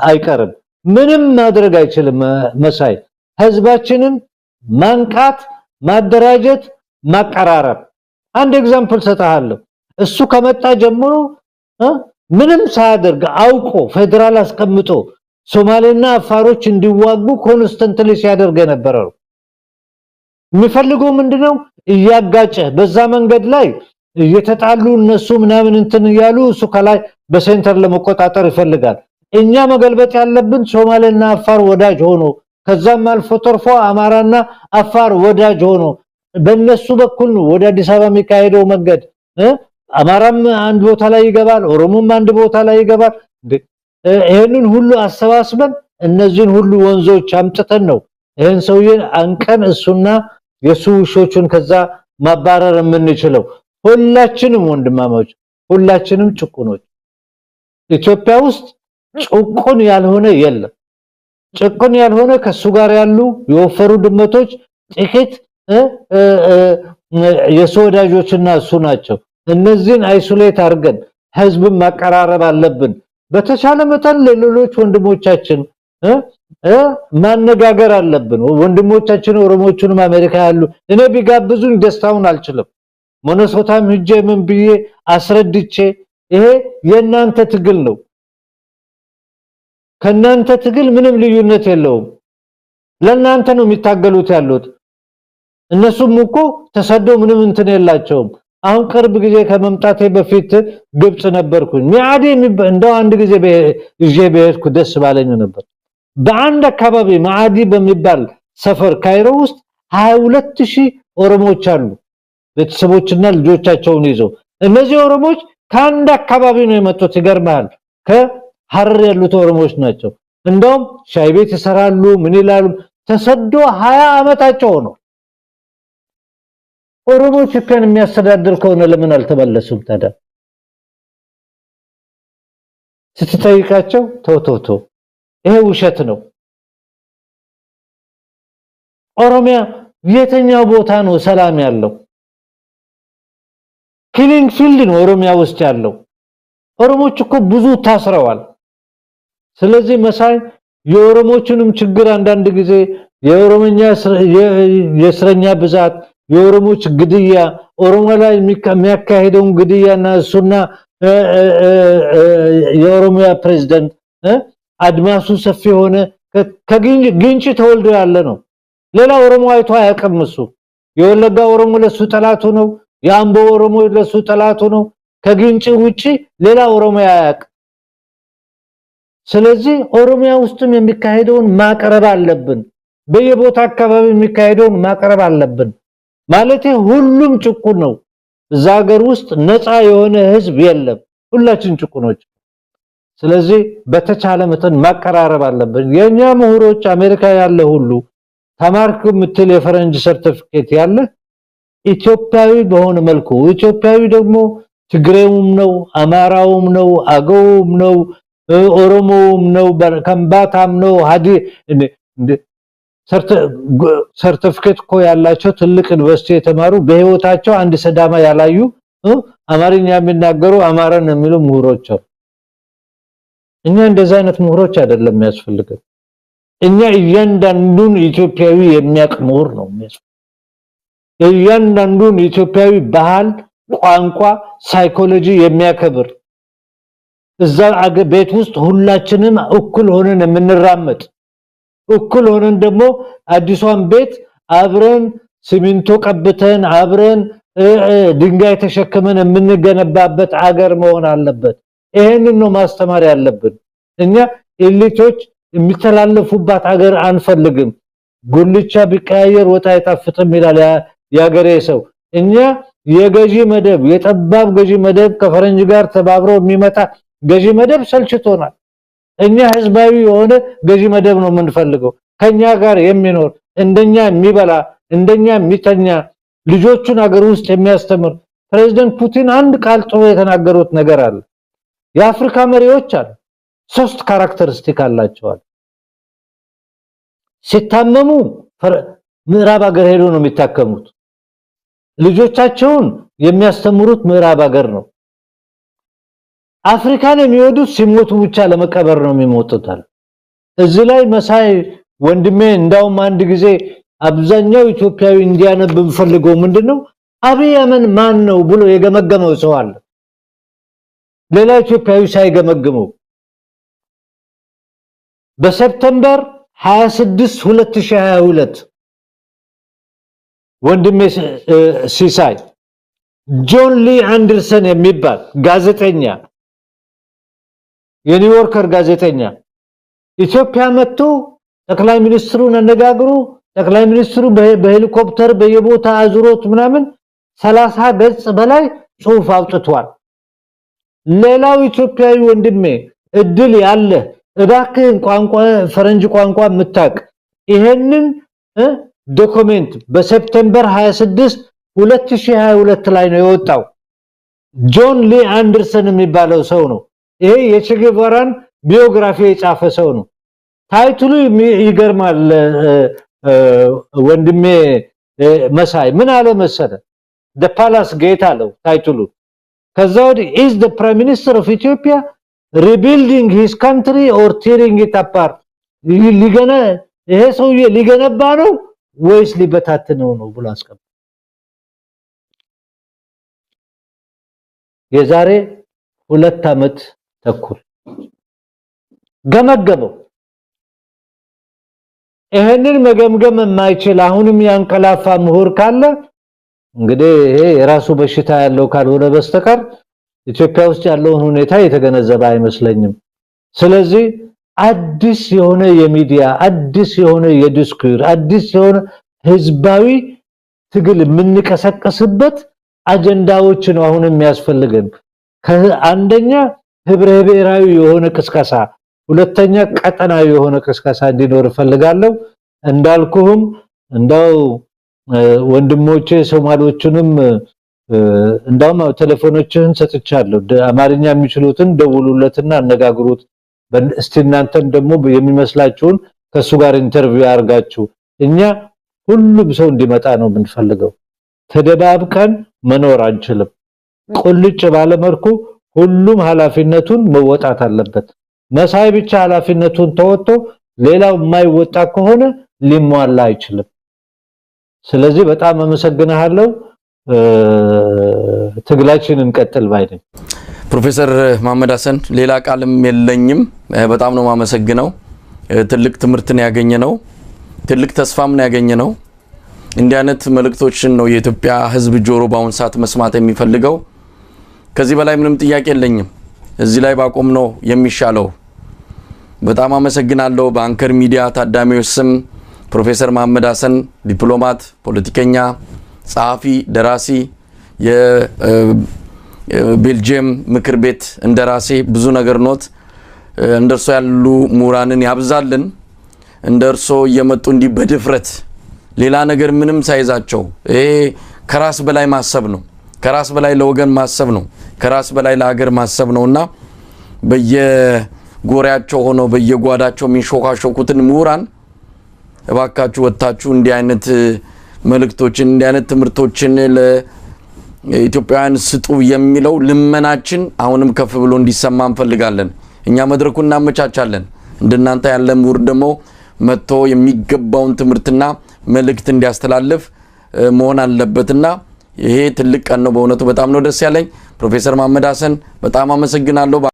አይቀርም። ምንም ማድረግ አይችልም። መሳይ ህዝባችንን ማንቃት፣ ማደራጀት፣ ማቀራረብ። አንድ ኤግዛምፕል ሰጣለሁ። እሱ ከመጣ ጀምሮ ምንም ሳያደርግ አውቆ ፌደራል አስቀምጦ ሶማሌና አፋሮች እንዲዋጉ ኮንስተንትሊ ሲያደርግ የነበረው የሚፈልገው ምንድነው? እያጋጨ በዛ መንገድ ላይ እየተጣሉ እነሱ ምናምን እንትን ያሉ እሱ ከላይ በሴንተር ለመቆጣጠር ይፈልጋል። እኛ መገልበጥ ያለብን ሶማሌና አፋር ወዳጅ ሆኖ ከዛም አልፎ ተርፎ አማራና አፋር ወዳጅ ሆኖ በእነሱ በኩል ነው ወደ አዲስ አበባ የሚካሄደው መንገድ። አማራም አንድ ቦታ ላይ ይገባል፣ ኦሮሞም አንድ ቦታ ላይ ይገባል። ይሄንን ሁሉ አሰባስበን እነዚህን ሁሉ ወንዞች አምጥተን ነው ይሄን ሰውዬ አንቀን እሱና የሱ ውሾቹን ከዛ ማባረር የምንችለው። ሁላችንም ወንድማማች፣ ሁላችንም ጭቁኖች። ኢትዮጵያ ውስጥ ጭቁን ያልሆነ የለም። ጭቁን ያልሆነ ከሱ ጋር ያሉ የወፈሩ ድመቶች ጥቂት የሶዳጆችና እሱ ናቸው። እነዚህን አይሶሌት አድርገን ህዝብን ማቀራረብ አለብን። በተቻለ መጠን ለሌሎች ወንድሞቻችን ማነጋገር አለብን። ወንድሞቻችን ኦሮሞቹንም አሜሪካ ያሉ እኔ ቢጋብዙኝ ደስታውን አልችልም። ሞኖሶታም ሂጄ ምን ብዬ አስረድቼ ይሄ የናንተ ትግል ነው፣ ከናንተ ትግል ምንም ልዩነት የለውም፣ ለናንተ ነው የሚታገሉት ያሉት። እነሱም እኮ ተሰደው ምንም እንትን የላቸውም። አሁን ቅርብ ጊዜ ከመምጣቴ በፊት ግብጽ ነበርኩኝ። ሚያዲ እንደው አንድ ጊዜ ይዤ በሄድኩ ደስ ባለኝ ነበር። በአንድ አካባቢ ማዓዲ በሚባል ሰፈር ካይሮ ውስጥ 22000 ኦሮሞዎች አሉ፣ ቤተሰቦችና ልጆቻቸውን ይዘው። እነዚህ ኦሮሞዎች ከአንድ አካባቢ ነው የመጡት። ይገርማል። ከሐረር ያሉት ኦሮሞዎች ናቸው። እንደውም ሻይ ቤት ይሰራሉ፣ ምን ይላሉ። ተሰዶ 20 ዓመታቸው ነው። ኦሮሞዎች ኢትዮጵያን የሚያስተዳድር ከሆነ ለምን አልተመለሱም ታዲያ? ስትጠይቃቸው ቶቶቶ ይሄ ውሸት ነው። ኦሮሚያ የትኛው ቦታ ነው ሰላም ያለው? ኪሊንግ ፊልድ ነው ኦሮሚያ ውስጥ ያለው። ኦሮሞዎች እኮ ብዙ ታስረዋል። ስለዚህ መሳይ የኦሮሞቹንም ችግር አንዳንድ ጊዜ የኦሮሞኛ የእስረኛ ብዛት፣ የኦሮሞች ግድያ፣ ኦሮሞ ላይ የሚያካሄደውን ግድያና እሱና የኦሮሚያ ፕሬዝዳንት አድማሱ ሰፊ ሆነ ከግንጭ ተወልዶ ያለ ነው። ሌላ ኦሮሞ አይቶ አያውቅም። እሱ የወለጋ ኦሮሞ ለሱ ጠላቱ ነው። የአምቦ ኦሮሞ ለሱ ጠላቱ ነው። ከግንጭ ውጪ ሌላ ኦሮሞ አያውቅም። ስለዚህ ኦሮሚያ ውስጥም የሚካሄደውን ማቀረብ አለብን። በየቦታ አካባቢ የሚካሄደውን ማቀረብ አለብን። ማለቴ ሁሉም ጭቁን ነው። እዛ ሀገር ውስጥ ነፃ የሆነ ህዝብ የለም። ሁላችን ጭቁኖች። ስለዚህ በተቻለ መጠን ማቀራረብ አለብን። የኛ ምሁሮች አሜሪካ ያለ ሁሉ ተማርክ ምትል የፈረንጅ ሰርቲፊኬት ያለ ኢትዮጵያዊ በሆነ መልኩ ኢትዮጵያዊ ደግሞ ትግሬውም ነው አማራውም ነው አገውም ነው ኦሮሞውም ነው ከምባታም ነው ሀዲ ሰርቲፊኬት ኮ ያላቸው ትልቅ ዩኒቨርሲቲ የተማሩ በህይወታቸው አንድ ሰዳማ ያላዩ አማርኛ የሚናገሩ አማራን የሚሉ ምሁሮች አሉ እኛ እንደዛ አይነት ምሁሮች አይደለም የሚያስፈልገው እኛ እያንዳንዱን ኢትዮጵያዊ የሚያቅ ምሁር ነው የሚያስፈልገው እያንዳንዱን ኢትዮጵያዊ ባህል ቋንቋ ሳይኮሎጂ የሚያከብር እዛ ቤት ውስጥ ሁላችንም እኩል ሆነን የምንራመድ እኩል ሆነን ደግሞ አዲሷን ቤት አብረን ሲሚንቶ ቀብተን አብረን ድንጋይ ተሸክመን የምንገነባበት አገር መሆን አለበት ይሄንን ነው ማስተማር ያለብን እኛ ኤሊቶች የሚተላለፉባት አገር አንፈልግም ጉልቻ ቢቀያየር ወጣ አይጣፍጥም ይላል ያገሬ ሰው እኛ የገዢ መደብ የጠባብ ገዢ መደብ ከፈረንጅ ጋር ተባብሮ የሚመጣ ገዢ መደብ ሰልችቶናል እኛ ህዝባዊ የሆነ ገዢ መደብ ነው የምንፈልገው ከኛ ጋር የሚኖር እንደኛ የሚበላ እንደኛ የሚተኛ ልጆቹን አገር ውስጥ የሚያስተምር ፕሬዝዳንት ፑቲን አንድ ቃል ጥሩ የተናገሩት ነገር አለ የአፍሪካ መሪዎች አሉ ሶስት ካራክተሪስቲክ አላቸው ሲታመሙ ምዕራብ ሀገር ሄዶ ነው የሚታከሙት ልጆቻቸውን የሚያስተምሩት ምዕራብ ሀገር ነው አፍሪካን የሚወዱት ሲሞቱ ብቻ ለመቀበር ነው የሚሞቱታል እዚህ ላይ መሳይ ወንድሜ እንዳውም አንድ ጊዜ አብዛኛው ኢትዮጵያዊ እንዲያነብ ፈልገው ምንድነው አብይ አህመድ ማን ነው ብሎ የገመገመው ሰው አለ ሌላ ኢትዮጵያዊ ሳይገመግመው በሰፕቴምበር 26 2022 ወንድሜ ሲሳይ ጆን ሊ አንደርሰን የሚባል ጋዜጠኛ የኒውዮርከር ጋዜጠኛ ኢትዮጵያ መጥቶ ጠቅላይ ሚኒስትሩን አነጋግሮ ጠቅላይ ሚኒስትሩ በሄሊኮፕተር በየቦታ አዙሮት ምናምን 30 ገጽ በላይ ጽሁፍ አውጥቷል ሌላው ኢትዮጵያዊ ወንድሜ እድል ያለ እባክህ ቋንቋ ፈረንጅ ቋንቋ ምታቅ ይሄንን ዶክመንት በሰፕቴምበር 26 2022 ላይ ነው የወጣው ጆን ሊ አንደርሰን የሚባለው ሰው ነው ይሄ የቼጌቫራን ቢዮግራፊ የጻፈ ሰው ነው ታይትሉ ይገርማል ወንድሜ መሳይ ምን አለ መሰለ the palace gate አለው ታይትሉ ከዛው is the prime minister of Ethiopia rebuilding his country or tearing it apart ሊገነ ይሄ ሰውዬ ሊገነባ ነው ወይስ ሊበታተነው ነው ብሎ አስቀምጧል የዛሬ 2 አመት ተኩል ገመገመው ይሄንን መገምገም የማይችል አሁንም ያንቀላፋ ምሁር ካለ እንግዲህ ይሄ የራሱ በሽታ ያለው ካልሆነ በስተቀር ኢትዮጵያ ውስጥ ያለውን ሁኔታ የተገነዘበ አይመስለኝም ስለዚህ አዲስ የሆነ የሚዲያ አዲስ የሆነ የዲስኩር አዲስ የሆነ ህዝባዊ ትግል የምንቀሰቀስበት አጀንዳዎች ነው አሁን የሚያስፈልገን ከአንደኛ ህብረ ብሔራዊ የሆነ ቅስቀሳ ሁለተኛ ቀጠናዊ የሆነ ቅስቀሳ እንዲኖር ፈልጋለሁ እንዳልኩህም እንዳው ወንድሞቼ ሶማሌዎችንም እንዳውም ቴሌፎኖችን ሰጥቻለሁ አማርኛ የሚችሉትን ደውሉለትና አነጋግሩት እስቲ እናንተም ደግሞ የሚመስላችሁን ከሱ ጋር ኢንተርቪው ያርጋችሁ እኛ ሁሉም ሰው እንዲመጣ ነው የምንፈልገው ተደባብቀን መኖር አንችልም ቁልጭ ባለ መልኩ ሁሉም ኃላፊነቱን መወጣት አለበት መሳይ ብቻ ኃላፊነቱን ተወጥቶ ሌላው የማይወጣ ከሆነ ሊሟላ አይችልም ስለዚህ በጣም አመሰግናለሁ ትግላችንን እንቀጥል ባይነኝ ፕሮፌሰር መሐመድ ሐሰን ሌላ ቃልም የለኝም በጣም ነው ማመሰግነው ትልቅ ትምርትን ያገኘነው ትልቅ ተስፋም ነው ያገኘነው እንዲህ አይነት መልእክቶችን ነው የኢትዮጵያ ህዝብ ጆሮ ባውን ሰዓት መስማት የሚፈልገው ከዚህ በላይ ምንም ጥያቄ የለኝም እዚህ ላይ ባቆም ነው የሚሻለው በጣም አመሰግናለሁ በአንከር ሚዲያ ታዳሚዎች ስም ፕሮፌሰር መሐመድ ሐሰን ዲፕሎማት ፖለቲከኛ ጸሐፊ ደራሲ የቤልጂየም ምክር ቤት እንደራሴ ብዙ ነገር ኖት እንደርሶ ያሉ ሙራንን ያብዛልን እንደርሶ እየመጡ እንዲ በድፍረት ሌላ ነገር ምንም ሳይዛቸው ይሄ ከራስ በላይ ማሰብ ነው ከራስ በላይ ለወገን ማሰብ ነው ከራስ በላይ ለሀገር ማሰብ ነውና በየጎሪያቸው ሆኖ በየጓዳቸው የሚሾካሾኩትን ምሁራን እባካችሁ ወጣችሁ እንዲህ አይነት መልእክቶችን እንዲህ አይነት ትምህርቶችን ለኢትዮጵያውያን ስጡ የሚለው ልመናችን አሁንም ከፍ ብሎ እንዲሰማ እንፈልጋለን እኛ መድረኩን እናመቻቻለን እንደናንተ ያለ ምሁር ደግሞ መጥቶ የሚገባውን ትምህርትና መልእክት እንዲያስተላልፍ መሆን አለበትና ይሄ ትልቅ ቀን ነው በእውነቱ በጣም ነው ደስ ያለኝ ፕሮፌሰር መሐመድ ሐሰን በጣም አመሰግናለሁ